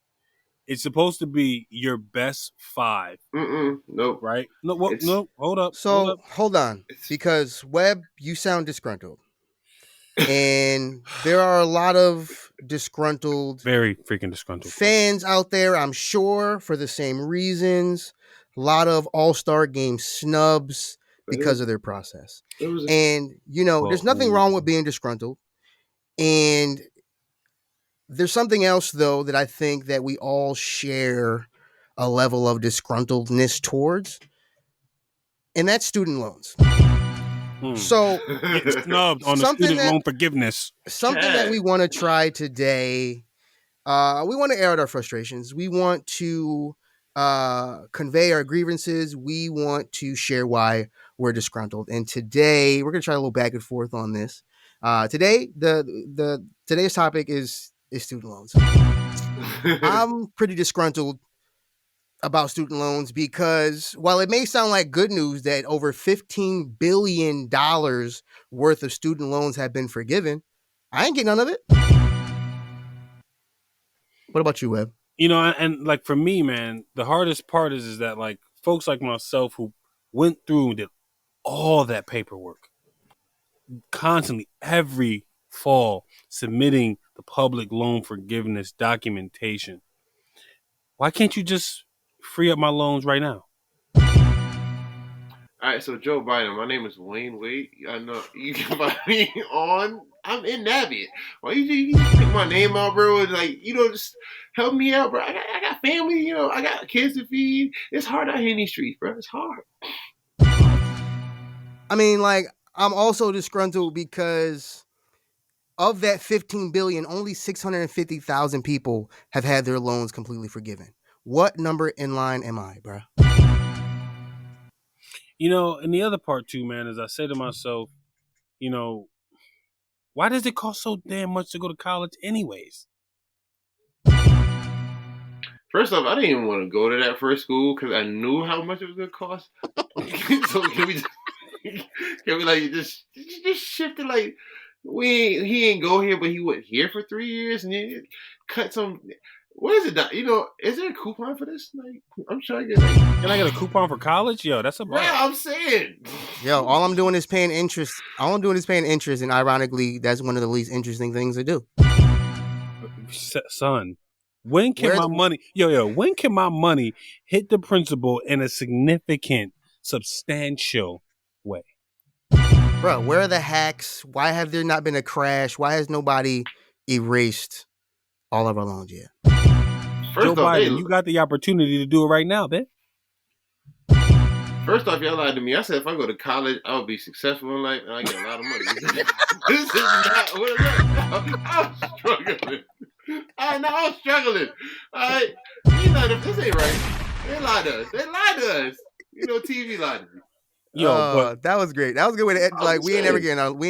It's supposed to be your best 5. Nope. Right? No. No. Hold up. So hold on, because Webb, you sound disgruntled. And there are a lot of disgruntled, very freaking disgruntled fans out there, I'm sure, for the same reasons. A lot of All-Star game snubs because of their process. And, there's nothing wrong with being disgruntled. And there's something else, though, that I think that we all share a level of disgruntledness towards. And that's student loans. So getting snubbed on the student loan forgiveness. Something that we want to try today. We want to air out our frustrations. We want to convey our grievances. We want to share why we're disgruntled. And today we're going to try a little back and forth on this. Today, today's topic is student loans. I'm pretty disgruntled about student loans because while it may sound like good news that over $15 billion worth of student loans have been forgiven, I ain't getting none of it. What about you, Webb? And like for me, man, the hardest part is that like folks like myself who went through and did all that paperwork constantly every fall submitting the public loan forgiveness documentation. Why can't you just free up my loans right now? All right, so Joe Biden, my name is Wayne Wade. I know you can find me on. I'm in Navient. Why you pick my name out, bro? And like, just help me out, bro. I got family. I got kids to feed. It's hard out here in these streets, bro. It's hard. I mean, like, I'm also disgruntled because of that 15 billion, only 650,000 people have had their loans completely forgiven. What number in line am I, bro? And the other part too, man, is I say to myself, why does it cost so damn much to go to college anyways? First off, I didn't even want to go to that first school because I knew how much it was going to cost. So can we just shift it like he ain't go here, but he went here for 3 years and then cut some. What is it? Is there a coupon for this? Like, I'm trying to get. Can I get a coupon for college? Yo, that's a bar. Yeah, I'm saying. Yo, all I'm doing is paying interest. And ironically, that's one of the least interesting things to do. Son, when can my money? When can my money hit the principal in a significant, substantial way? Bro, where are the hacks? Why have there not been a crash? Why has nobody erased all of our loans yet? Joe Biden, you got the opportunity to do it right now, man. First off, y'all lied to me. I said if I go to college, I'll be successful in life and I get a lot of money. This is not what I'm struggling. I was struggling. All right. This ain't right. They lied to us. TV lied to me. That was great. That was a good way to end. Like, we ain't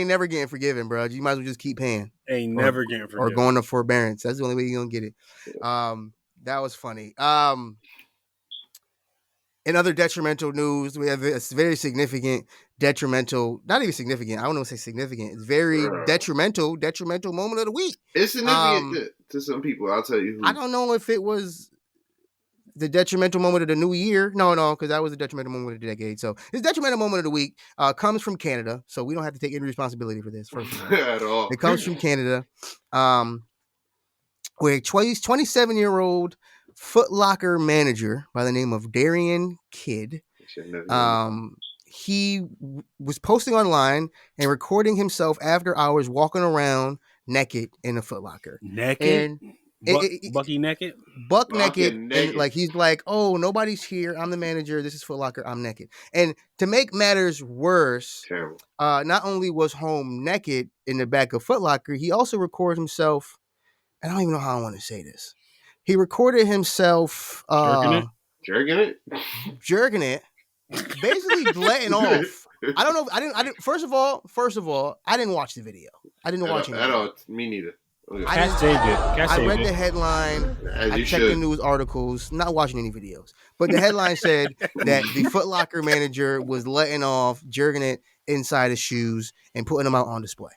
never getting forgiven, bro. You might as well just keep paying. Never getting forgiven. Or going to forbearance. That's the only way you're gonna get it. That was funny. In other detrimental news, we have a very significant detrimental, not even significant. I don't want to say significant. It's very detrimental moment of the week. It's significant to some people. I'll tell you who. I don't know if it was the detrimental moment of the new year. No, because that was the detrimental moment of the decade. So this detrimental moment of the week comes from Canada. So we don't have to take any responsibility for this. First of all. At all. It comes from Canada. Where a 27-year-old Footlocker manager by the name of Darian Kidd, he was posting online and recording himself after hours walking around naked in a Footlocker. Naked? Bucky naked? Buck naked. And like he's like, oh, nobody's here. I'm the manager. This is Footlocker. I'm naked. And to make matters worse, not only was home naked in the back of Footlocker, he also recorded himself. I don't even know how I want to say this. He recorded himself jerking it, basically letting off. I don't know. I didn't. First of all, I didn't watch the video. I didn't watch it at all. Me neither. Okay. I read the headline. I checked the news articles. Not watching any videos, but the headline said that the Footlocker manager was letting off, jerking it inside his shoes and putting them out on display.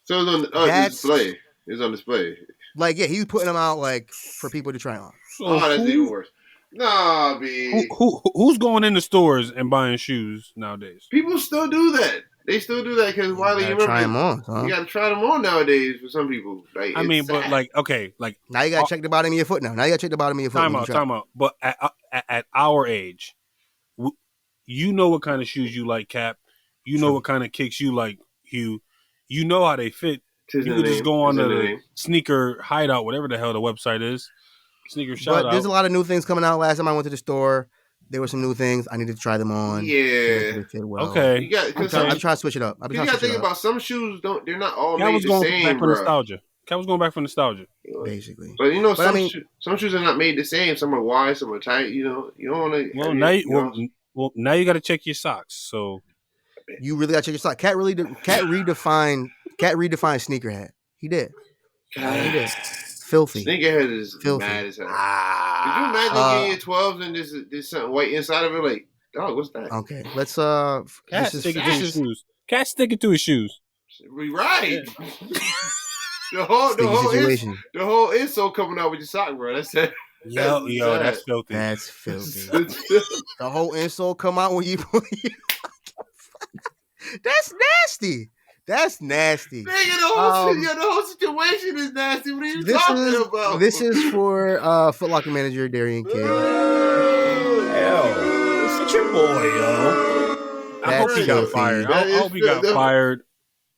So it's on display. It's on display. Like, yeah, he was putting them out like for people to try on. So that's even worse. Nah, B. Who's going into stores and buying shoes nowadays? People still do that. They still do that because Wiley, you remember, try them on. Huh? You got to try them on nowadays for some people. Like, I mean, but like, okay, like now you got to check the bottom of your foot. Now you got to check the bottom of your foot. Time out. But at our age, you know what kind of shoes you like, Cap. You know what kind of kicks you like, Hugh. You know how they fit. You could just go on the sneaker hideout, whatever the hell the website is. Sneaker shout out. There's a lot of new things coming out. Last time I went to the store, there were some new things. I needed to try them on. Yeah. Okay. I'm trying to switch it up. You got to think about some shoes. They're not all made the same, bro. Cat was going back for nostalgia. Basically. But you know, some shoes are not made the same. Some are wide, some are tight. You know, you don't want to. Well, now you got to check your socks. So you really got to check your socks. Cat redefined sneakerhead. He did. He did. Filthy. Sneakerhead is filthy. Mad as hell. Could you imagine getting your 12s and there's something white inside of it? Like, dog, what's that? Okay, let's Cat sticking to his shoes. Cat sticking to his shoes. Right. The whole insole coming out with your sock, bro. That's it. Yo, that's filthy. That's filthy. The whole insole come out when you. That's nasty. That's nasty. Nigga, the whole situation is nasty. What are you talking about? This is for Footlocker manager Darian Kidd. Hell, it's your boy, yo. I hope he got fired. I hope he got fired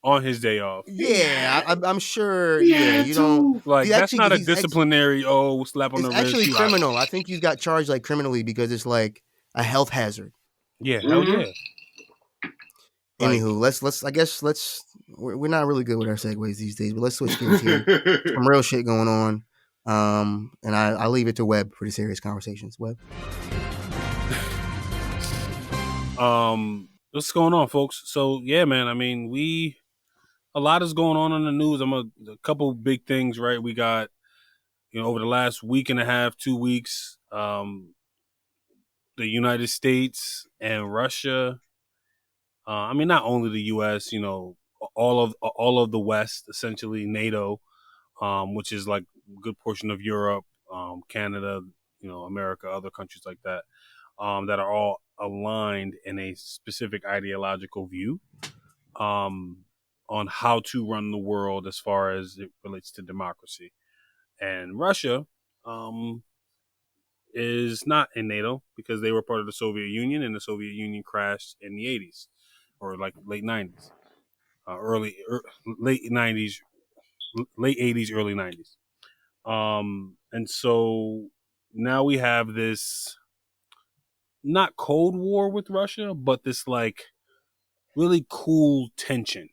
on his day off. Yeah, I'm sure. Yeah, you don't like. That's not a disciplinary. Slap on the wrist. It's actually criminal. I think you got charged like criminally because it's like a health hazard. Yeah, hell yeah. Anywho, let's we're not really good with our segues these days, but let's switch gears here. Some real shit going on. And I leave it to Webb for the serious conversations. Webb. What's going on, folks? So yeah, man, I mean, a lot is going on in the news. A couple big things, right? We got, over the last week and a half, 2 weeks, the United States and Russia. I mean, not only the U.S., all of the West, essentially NATO, which is like a good portion of Europe, Canada, America, other countries like that, that are all aligned in a specific ideological view on how to run the world as far as it relates to democracy. And Russia is not in NATO because they were part of the Soviet Union, and the Soviet Union crashed in the 80s. Or like late 90s, late 90s, late 80s, early 90s. And so now we have this not Cold War with Russia, but this like really cool tension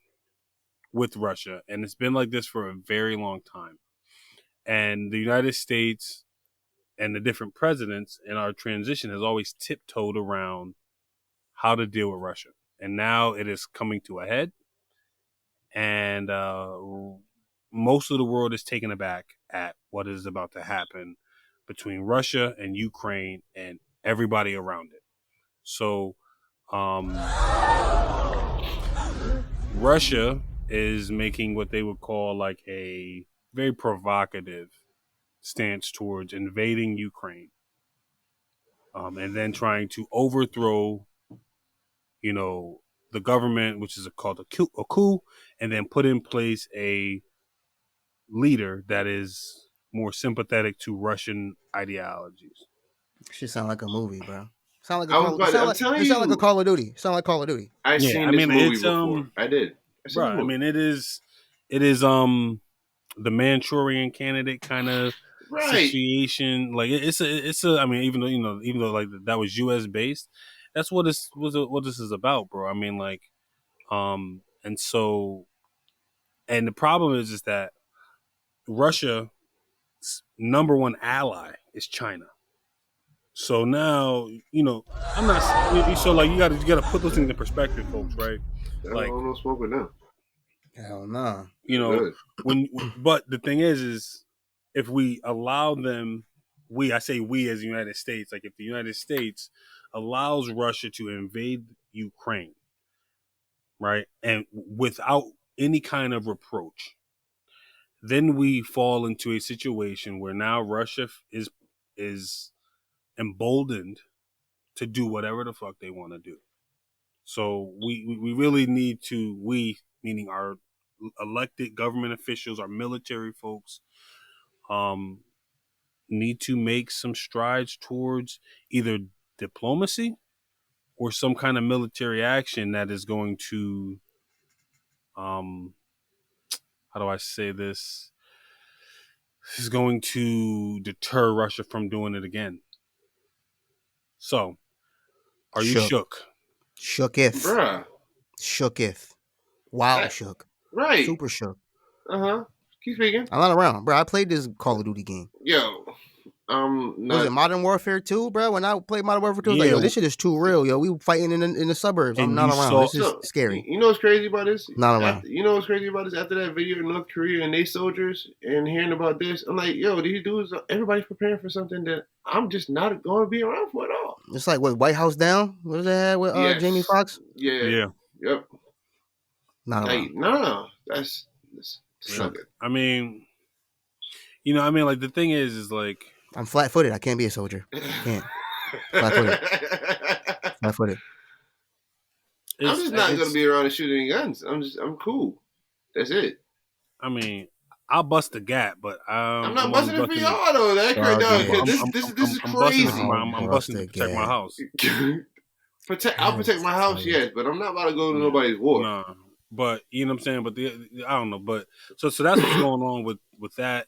with Russia. And it's been like this for a very long time. And the United States and the different presidents in our transition has always tiptoed around how to deal with Russia. And now it is coming to a head. And most of the world is taken aback at what is about to happen between Russia and Ukraine and everybody around it. So Russia is making what they would call like a very provocative stance towards invading Ukraine. And then trying to overthrow the government, which is called a coup, and then put in place a leader that is more sympathetic to Russian ideologies. Should sound like a movie, bro. Sound like a Call of Duty. Sound like Call of Duty. I've seen this movie before. I did. Right. I mean, it is the Manchurian Candidate kind of situation. Like it's a. I mean, even though like that was U.S. based. That's what this is about, bro. I mean, like, and the problem is that Russia number one ally is China. So now, I'm not. So like, you gotta put those things in perspective, folks, right? Like, I don't smoke with them. Hell no. But the thing is if we allow them, I say we as the United States, like if the United States allows Russia to invade Ukraine, right, and without any kind of reproach, then we fall into a situation where now Russia is emboldened to do whatever the fuck they want to do. So we really need to, meaning our elected government officials, our military folks, need to make some strides towards either diplomacy or some kind of military action that is going to, how do I say this? This is going to deter Russia from doing it again. So, are you shook? Shooketh. Bruh. Shooketh. Wild shook. Right. Super shook. Uh-huh. Keep speaking. I'm not around, bro. I played this Call of Duty game. Yo. Was it Modern Warfare 2, bro? When I played Modern Warfare 2, I was like, yo, this shit is too real, yo. We were fighting in the suburbs. I'm not around. This is scary. You know what's crazy about this? Not around. You know what's crazy about this? After that video in North Korea and they soldiers and hearing about this, I'm like, yo, these dudes, everybody's preparing for something that I'm just not going to be around for at all. It's like, what, White House Down? What is that with Jamie Foxx? Yeah. Yep. Not around. No. That's not good. I mean, like the thing is like, I'm flat-footed. I can't be a soldier. I can't. Flat-footed. Flat-footed. I'm just not going to be around and shoot any guns. I'm cool. That's it. I mean, I'll bust a gap, but I'm not busting it for y'all though. That's crazy. This is crazy. I'm busting to protect my house. I'll protect my house, yes, but I'm not about to go to nobody's war. No, but you know what I'm saying. But I don't know. But so that's what's going on with that.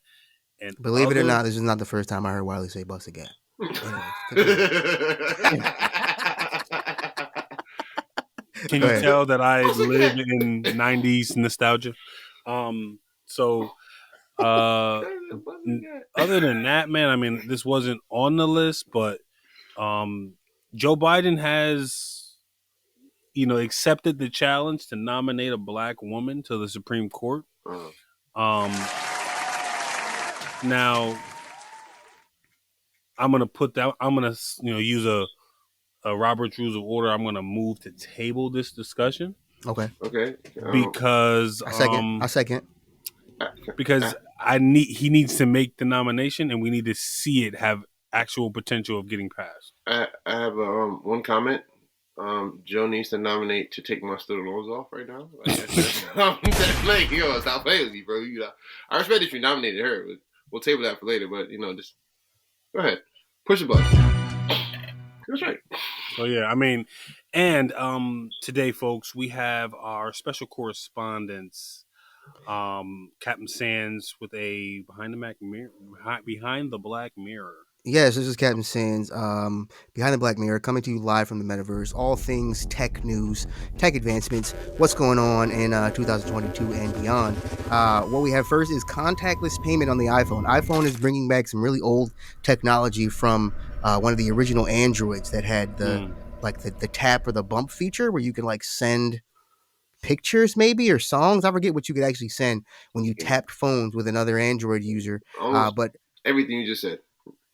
And believe it or not, this is not the first time I heard Wiley say "bust a gap." Can you tell that I live in '90s nostalgia? So, other than that, man, I mean, this wasn't on the list, but Joe Biden has, accepted the challenge to nominate a black woman to the Supreme Court. Now, I'm gonna use a Robert's Rules of Order. I'm gonna move to table this discussion. Okay. Because I second. Because he needs to make the nomination, and we need to see it have actual potential of getting passed. I have one comment. Joe needs to nominate to take my student loans off right now. Like, yo, stop playing with me, bro. I respect if you nominated her, but we'll table that for later. But just go ahead, push the button. That's right. So yeah, I mean, and today, folks, we have our special correspondents, Captain Sands, with a behind the Black Mirror. Yes, this is Captain Sands, behind the Black Mirror, coming to you live from the metaverse. All things tech news, tech advancements, what's going on in 2022 and beyond. What we have first is contactless payment on the iPhone. iPhone is bringing back some really old technology from one of the original Androids that had the tap or the bump feature where you can send pictures maybe or songs. I forget what you could actually send when you tapped phones with another Android user. But everything you just said.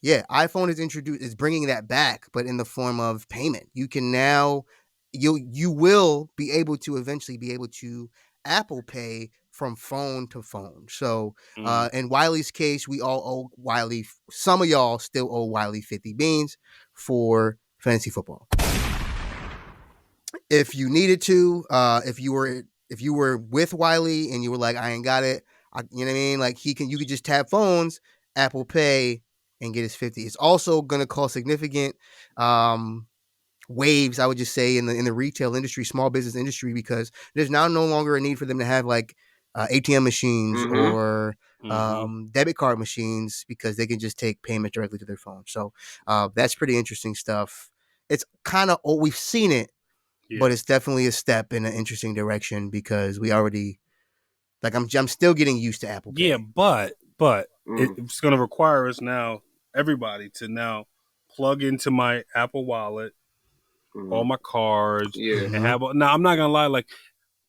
Yeah, iPhone is bringing that back, but in the form of payment. You can now, you will be able to eventually be able to Apple Pay from phone to phone. So in Wiley's case, we all owe Wiley, some of y'all still owe Wiley 50 beans for fantasy football. If you needed to, if you were with Wiley and you were like, I ain't got it, you know what I mean? You could just tap phones, Apple Pay, and get his 50. It's also going to cause significant waves, I would just say, in the retail industry, small business industry, because there's now no longer a need for them to have ATM machines or debit card machines, because they can just take payment directly to their phone. So that's pretty interesting stuff. It's kind of old. We've seen it, but it's definitely a step in an interesting direction, because we already, I'm still getting used to Apple Pay. Yeah, but it's going to require us now, everybody, to now plug into my Apple Wallet, all my cards, and have. Now, I'm not gonna lie, like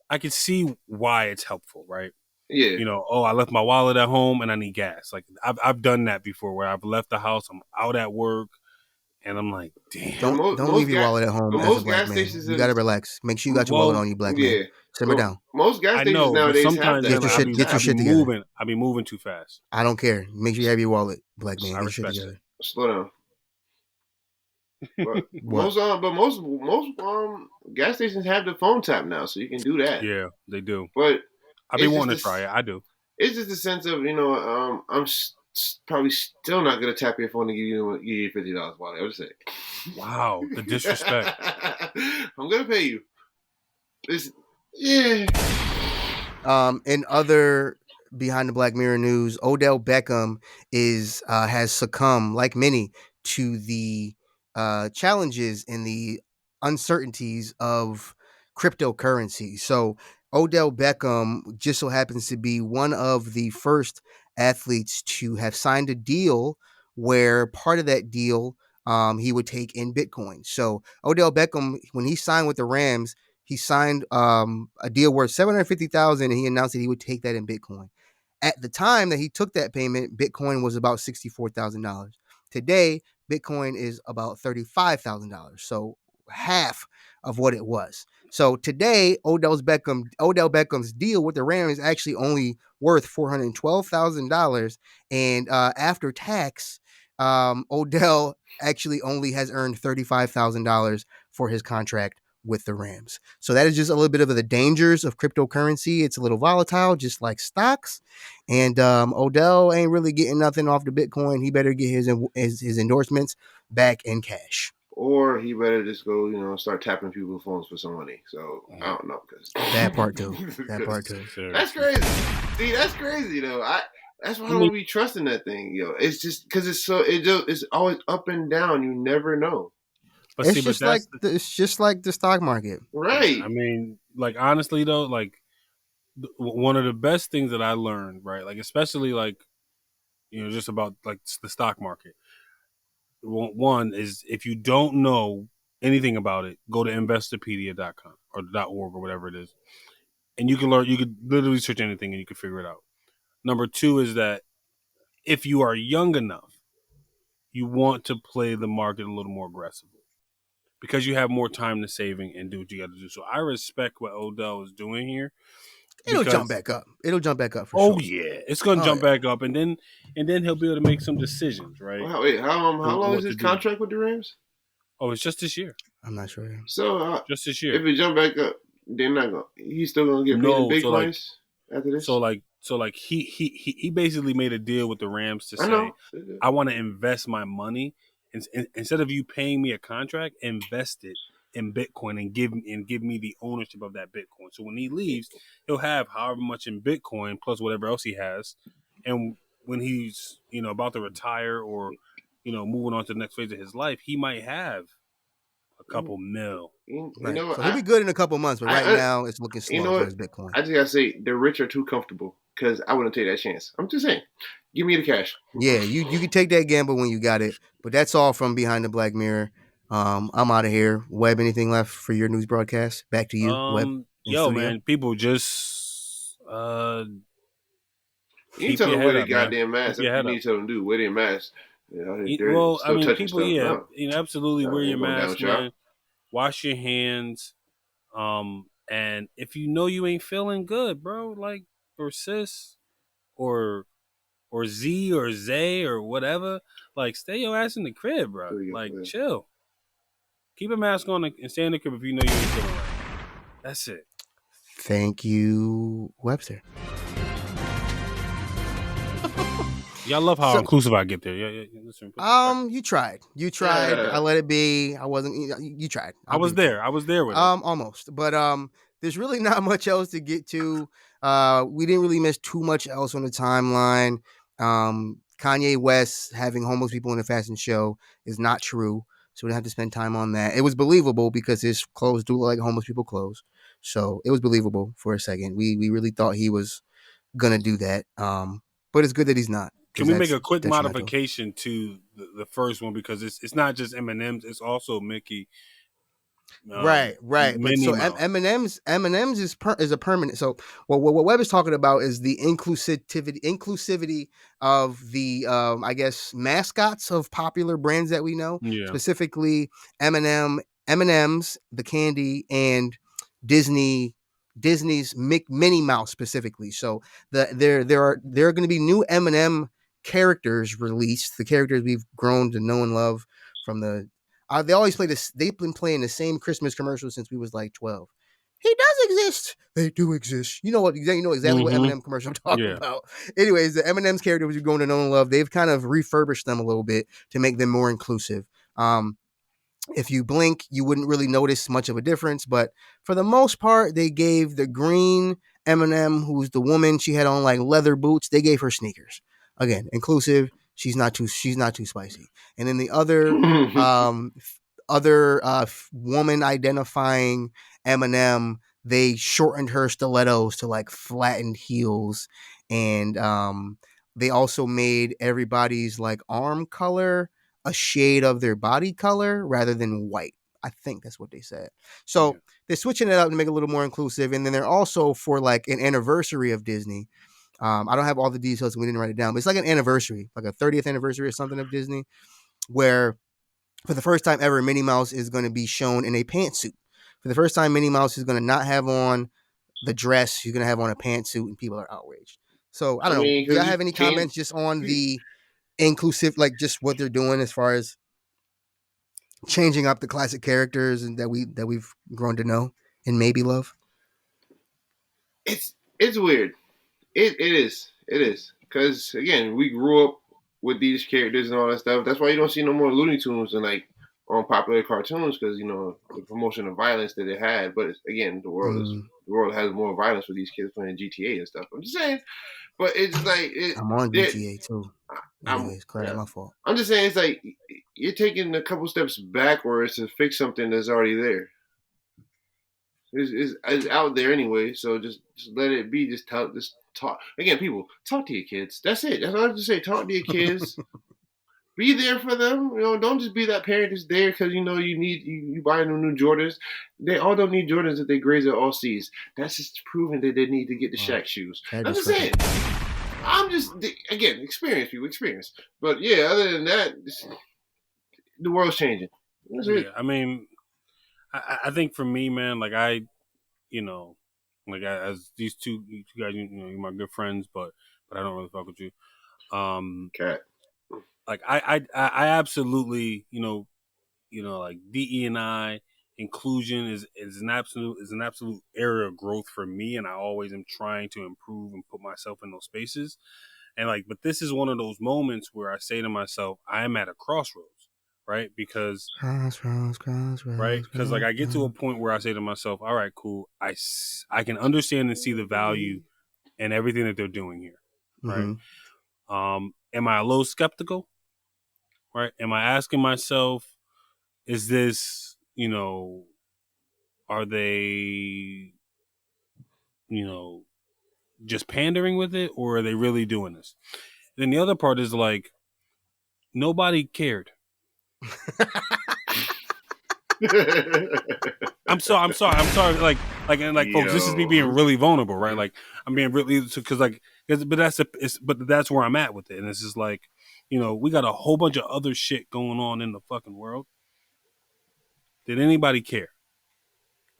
I can see why it's helpful, right? Yeah. You know, I left my wallet at home and I need gas. Like I've done that before, where I've left the house, I'm out at work, and I'm like, damn. Don't leave your wallet at home as a black man. You gotta relax. Make sure you got your wallet on you, black man. Simmer down. Most gas stations nowadays have that. Get your shit together. I be moving too fast. I don't care. Make sure you have your wallet, black man. I respect it. Slow down. But most gas stations have the phone tap now, so you can do that. Yeah, they do. But I've been wanting to try it. I do. It's just a sense of I'm probably still not gonna tap your phone to give you $50. While I would say, wow, the disrespect. I'm gonna pay you. In other behind the Black Mirror news, Odell Beckham has succumbed, like many, to the challenges and the uncertainties of cryptocurrency. So Odell Beckham just so happens to be one of the first athletes to have signed a deal where part of that deal he would take in Bitcoin. So Odell Beckham, when he signed with the Rams, he signed a deal worth $750,000, and he announced that he would take that in Bitcoin. At the time that he took that payment, Bitcoin was about $64,000. Today, Bitcoin is about $35,000, so half of what it was. So today, Odell Beckham's deal with the Rams is actually only worth $412,000, and after tax, Odell actually only has earned $35,000 for his contract with the Rams. So that is just a little bit of the dangers of cryptocurrency. It's a little volatile, just like stocks. And Odell ain't really getting nothing off the Bitcoin. He better get his endorsements back in cash. Or he better just go, start tapping people's phones for some money. So I don't know, because that part too. That's crazy. See, that's crazy though. That's why I don't be trusting that thing, It's just because it's always up and down. You never know. But it's just like the stock market, right? I mean, like honestly though, like one of the best things that I learned, right? Like especially like just about like the stock market. One is if you don't know anything about it, go to investopedia.com or .org or whatever it is, and you can learn. You could literally search anything and you can figure it out. Number two is that if you are young enough, you want to play the market a little more aggressively, because you have more time to saving and do what you got to do. So I respect what Odell is doing here. It'll jump back up. For sure. Oh yeah, it's gonna jump back up, and then he'll be able to make some decisions, right? Wow, wait, how long is his contract with the Rams? Oh, it's just this year. I'm not sure. So just this year. If it jump back up, they're not going. He's still gonna get paid in Bitcoins after this. So he basically made a deal with the Rams to say, I want to invest my money. Instead of you paying me a contract, invest it in Bitcoin and give me the ownership of that Bitcoin. So when he leaves, he'll have however much in Bitcoin plus whatever else he has. And when he's about to retire or moving on to the next phase of his life, he might have a couple mil. Right. So he'll be good in a couple months, but right now it's looking slow for his Bitcoin. I just gotta say the rich are too comfortable, because I wouldn't take that chance. I'm just saying, give me the cash. Yeah, you can take that gamble when you got it. But that's all from Behind the Black Mirror. I'm out of here. Webb, anything left for your news broadcast? Back to you, Webb. Yo, man, people just you need to tell them wear their goddamn mask. You need to tell them, dude, wear their mask. Well, I mean, people, absolutely wear your mask, man. Wash your hands. And if you ain't feeling good, bro, like, or sis, or Z or Zay or whatever, like, stay your ass in the crib, bro. Like, chill. Keep a mask on and stay in the crib if you know you ain't feeling right. That's it. Thank you, Webster. Y'all love how inclusive I get there. Yeah. Listen, you tried. I let it be. I wasn't. You tried. I was there with it. Almost. But there's really not much else to get to. We didn't really miss too much else on the timeline. Kanye West having homeless people in a fashion show is not true, so we don't have to spend time on that. It was believable because his clothes do look like homeless people clothes, so it was believable for a second. We really thought he was gonna do that, but it's good that he's not. Can we make a quick modification to the first one, because it's not just M&M's, it's also Mickey. Right. But so M&M's is a permanent. So what Webb is talking about is the inclusivity of the I guess mascots of popular brands that we know, specifically M&M's, the candy, and Disney's Minnie Mouse specifically. So there are going to be new M&M characters released, the characters we've grown to know and love from the. They always play this. They've been playing the same Christmas commercial since we was like 12. He does exist. They do exist. You know exactly what M&M commercial I'm talking about. Anyways, the M&M's character was going to know and love. They've kind of refurbished them a little bit to make them more inclusive. If you blink, you wouldn't really notice much of a difference, but for the most part, they gave the green M&M, who's the woman, she had on like leather boots. They gave her sneakers. Again, inclusive. She's not too spicy. And then the other woman identifying M&M, they shortened her stilettos to like flattened heels, and they also made everybody's like arm color a shade of their body color rather than white. I think that's what they said. So they're switching it up to make it a little more inclusive. And then they're also, for like an anniversary of Disney, I don't have all the details, we didn't write it down, but it's like an anniversary, like a 30th anniversary or something of Disney, where for the first time ever, Minnie Mouse is going to be shown in a pantsuit. For the first time, Minnie Mouse is going to not have on the dress. She's going to have on a pantsuit, and people are outraged. So I don't know. Do y'all have any comments just on the inclusive, like just what they're doing as far as changing up the classic characters and that we've grown to know and maybe love? It's weird. It is because again, we grew up with these characters and all that stuff. That's why you don't see no more Looney Tunes and like on popular cartoons, because the promotion of violence that it had. But again, the world has more violence with these kids playing GTA and stuff. I'm just saying, but it's like I'm on GTA too. Anyways, my fault. I'm just saying, it's like you're taking a couple steps backwards to fix something that's already there. It's out there anyway, so just let it be. Just talk. Again, people, talk to your kids. That's it. That's all I have to say. Talk to your kids. Be there for them. Don't just be that parent that's there because you buying them new Jordans. They all don't need Jordans if their grades are all C's. That's just proving that they need to get the Shaq shoes. I'm just saying. Again, experience. But yeah, other than that, the world's changing. That's it. I mean, I think for me, man, like as these two guys, you're my good friends, but I don't really fuck with you. Okay. Like I absolutely, like DE&I inclusion is an absolute area of growth for me, and I always am trying to improve and put myself in those spaces. And but this is one of those moments where I say to myself, I am at a crossroads. Right, because right, because like I get to a point where I say to myself, "All right, cool. I can understand and see the value in everything that they're doing here." Right. Am I a little skeptical? Right. Am I asking myself, is this, are they, just pandering with it, or are they really doing this? Then the other part is like, nobody cared. I'm sorry. Like, folks, this is me being really vulnerable, right? Like, I'm being really, but that's where I'm at with it. And it's just like, we got a whole bunch of other shit going on in the fucking world. Did anybody care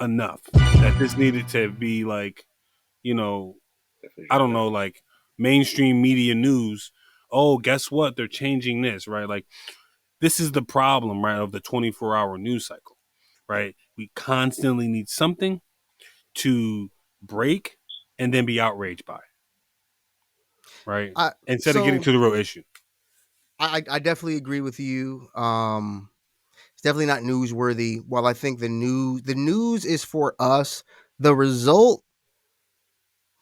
enough that this needed to be like, I don't know, like mainstream media news? Oh, guess what? They're changing this, right? Like, this is the problem, right, of the 24-hour news cycle, right? We constantly need something to break and then be outraged by, right? Instead of getting to the real issue. I definitely agree with you. It's definitely not newsworthy. While I think the news is for us, the result,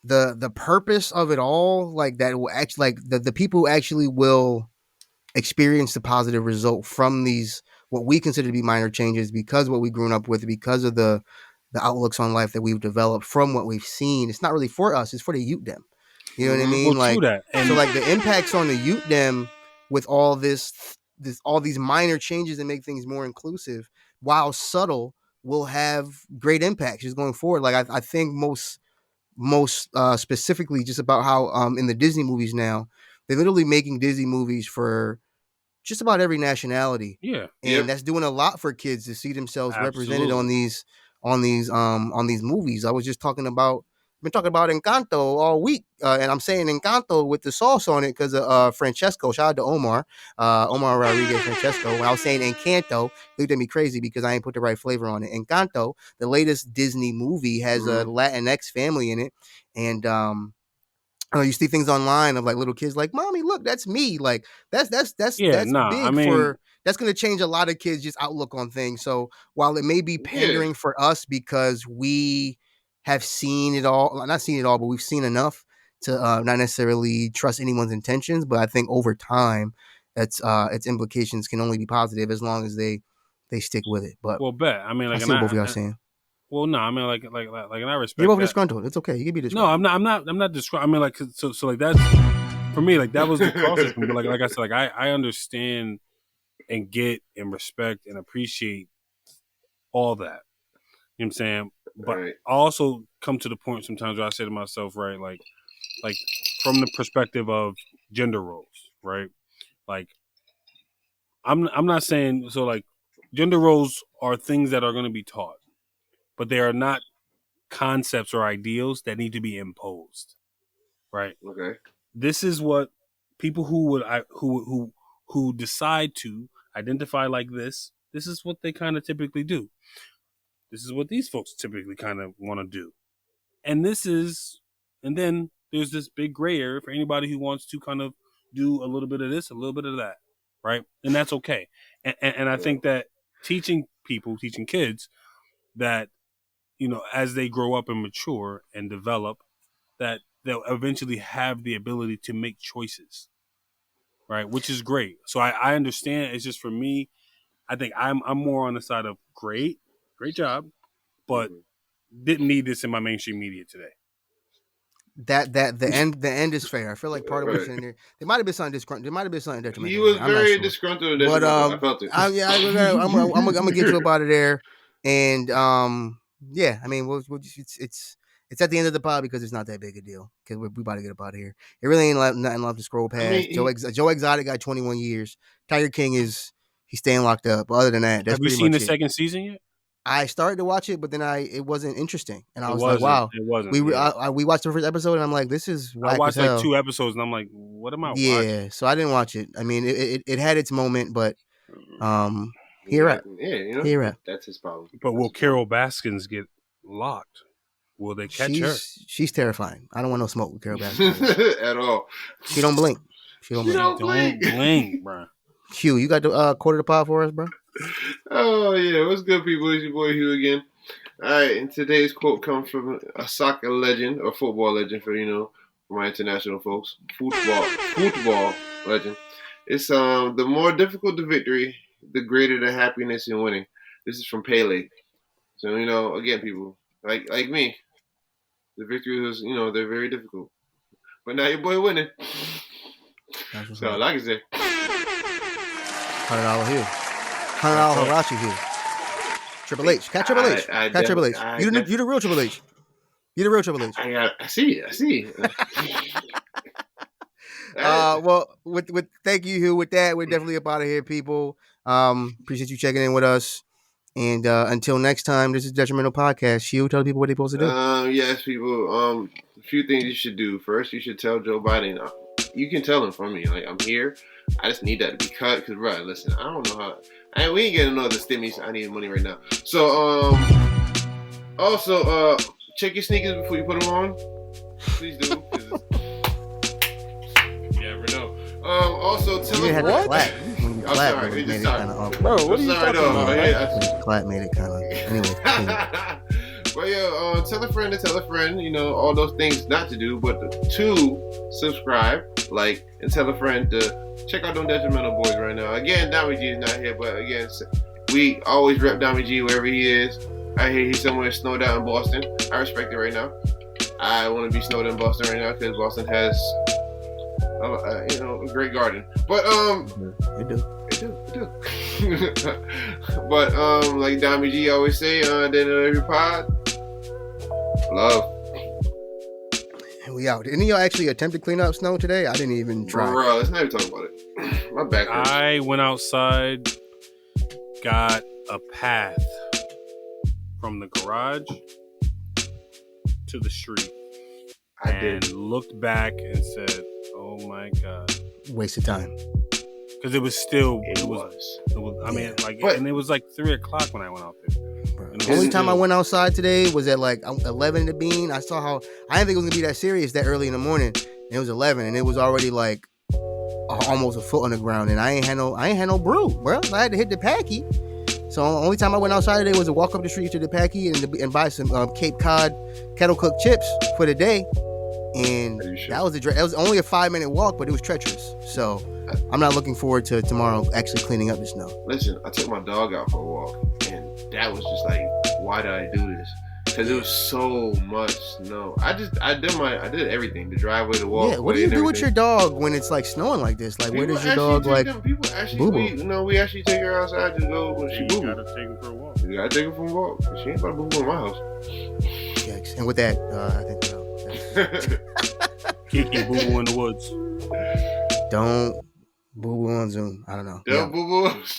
the purpose of it all, like that will actually, like the people who actually will experience the positive result from these, what we consider to be minor changes, because what we've grown up with, because of the outlooks on life that we've developed from what we've seen. It's not really for us, it's for the youth them. You know what I mean? Well, true that. So like the impacts on the youth dem with all all these minor changes that make things more inclusive, while subtle, will have great impacts just going forward. Like I think most specifically just about how in the Disney movies now, they're literally making Disney movies for just about every nationality. Yeah. And that's doing a lot for kids to see themselves represented on these movies. I was just talking about Encanto all week, and I'm saying Encanto with the sauce on it because of Francesco. Shout out to Omar Rodriguez Francesco. When I was saying Encanto, he looked at me crazy because I ain't put the right flavor on it. Encanto, the latest Disney movie, has a Latinx family in it, and you see things online of like little kids like, "Mommy, look, that's me." Like that's big. That's going to change a lot of kids' just outlook on things. So while it may be pandering for us because we have seen it all, not seen it all, but we've seen enough to not necessarily trust anyone's intentions. But I think over time, its implications can only be positive as long as they stick with it. But I mean, like, I see what both of y'all saying. Well, no, I mean, like, and I respect. You're both disgruntled. It's okay. You can be disgruntled. No, I'm not disgruntled. I mean, like, so like that's for me, like that was the process. But like I said, like I understand and get and respect and appreciate all that. You know what I'm saying? But I also come to the point sometimes where I say to myself, right, like from the perspective of gender roles, right? Like, I'm not saying so. Like, gender roles are things that are going to be taught. But they are not concepts or ideals that need to be imposed, right? Okay. This is what people who decide to identify like this. This is what they kind of typically do. This is what these folks typically kind of want to do, and then there's this big gray area for anybody who wants to kind of do a little bit of this, a little bit of that, right? And that's okay. And I think that teaching kids that, you know, as they grow up and mature and develop, that they'll eventually have the ability to make choices, right? Which is great. So I understand. It's just for me, I think I'm more on the side of great job, but didn't need this in my mainstream media today. That the end is fair. I feel like part of what's in there. There might have been something disgruntled. There might have been something detrimental. He was very disgruntled. But I felt it. I'm gonna get you up out of there. And yeah, I mean, it's at the end of the pod because it's not that big a deal because we about to get up out of here. It really ain't nothing left to scroll past. I mean, Joe Exotic got 21 years. Tiger King he's staying locked up. But other than that, that's have you seen the second season yet? I started to watch it, but then it wasn't interesting, and I was like, "Wow!" It wasn't. We watched the first episode, and I'm like, "This is whack." I watched like 2 episodes, and I'm like, "What am I watching?" Yeah, so I didn't watch it. I mean, it had its moment, but here at that's his problem. But will Carol Baskins get locked? Will they catch her? She's terrifying. I don't want no smoke with Carol Baskins at all. She don't blink. Don't blink, bro. Hugh, you got the quarter to pod for us, bro? Oh yeah, what's good, people? It's your boy Hugh again. All right, and today's quote comes from a soccer legend or football legend for my international folks. Football legend. It's the more difficult the victory, the greater the happiness in winning. This is from Pele. So again, people like me, the victory was they're very difficult, but now your boy winning. So all I can say. $100 Hugh. $100 Hirachi Hugh. Triple H. Catch Triple H. Catch Triple H. You the real Triple H. You the real Triple H. I see. Well, with thank you, Hugh. With that, we're definitely up out of here, people. Appreciate you checking in with us. And until next time, this is Detrimental Podcast. Hugh, tell people what they're supposed to do. Yes, people. A few things you should do. First, you should tell Joe Biden. You can tell him from me. Like, I'm here. I just need that to be cut. Because, bro, listen, I don't know how. We ain't getting another stimmy, so I need money right now. So, also, check your sneakers before you put them on. Please do. You never know. Also, tell him what? I'm sorry. Bro, what are you talking about? Clap made it kind of. Anyway. But yeah, tell a friend to tell a friend, all those things not to do, but to subscribe, like, and tell a friend to check out them Detrimental boys right now. Again, Dami G is not here, but again, we always rep Dami G wherever he is. I hear he's somewhere snowed out in Boston. I respect it right now. I want to be snowed in Boston right now because Boston has, a great garden. But It do. But like Dami G always say, at the end of every pod, love. And we out. Didn't y'all actually attempt to clean up snow today? I didn't even try. Bro, let's not even talk about it. My back hurts. I went outside, got a path from the garage to the street, and looked back and said, "Oh my god, waste of time." Because it was still, it was. I mean, and it was like 3:00 when I went out there. The only time I went outside today was at like 11 in the bean. I saw how I didn't think it was gonna be that serious that early in the morning. And it was 11, and it was already like almost a foot on the ground, and I ain't had no brew, bro. I had to hit the Packy. So the only time I went outside today was to walk up the street to the Packy and buy some Cape Cod kettle cooked chips for the day. And that was only a 5-minute walk, but it was treacherous. So I'm not looking forward to tomorrow actually cleaning up the snow. Listen, I took my dog out for a walk, and that was just like, why did I do this? Because it was so much snow. I did everything. The driveway, the walk. Yeah, what do you do with your dog when it's like snowing like this? Like, where does your dog like people actually we actually take her outside to go when she boo. You gotta take her for a walk. You gotta take her for a walk. She ain't about to boo in my house. Yikes. And with that, I think Kiki boo boo in the woods. Don't boo boo on Zoom. I don't know. Don't boo boo.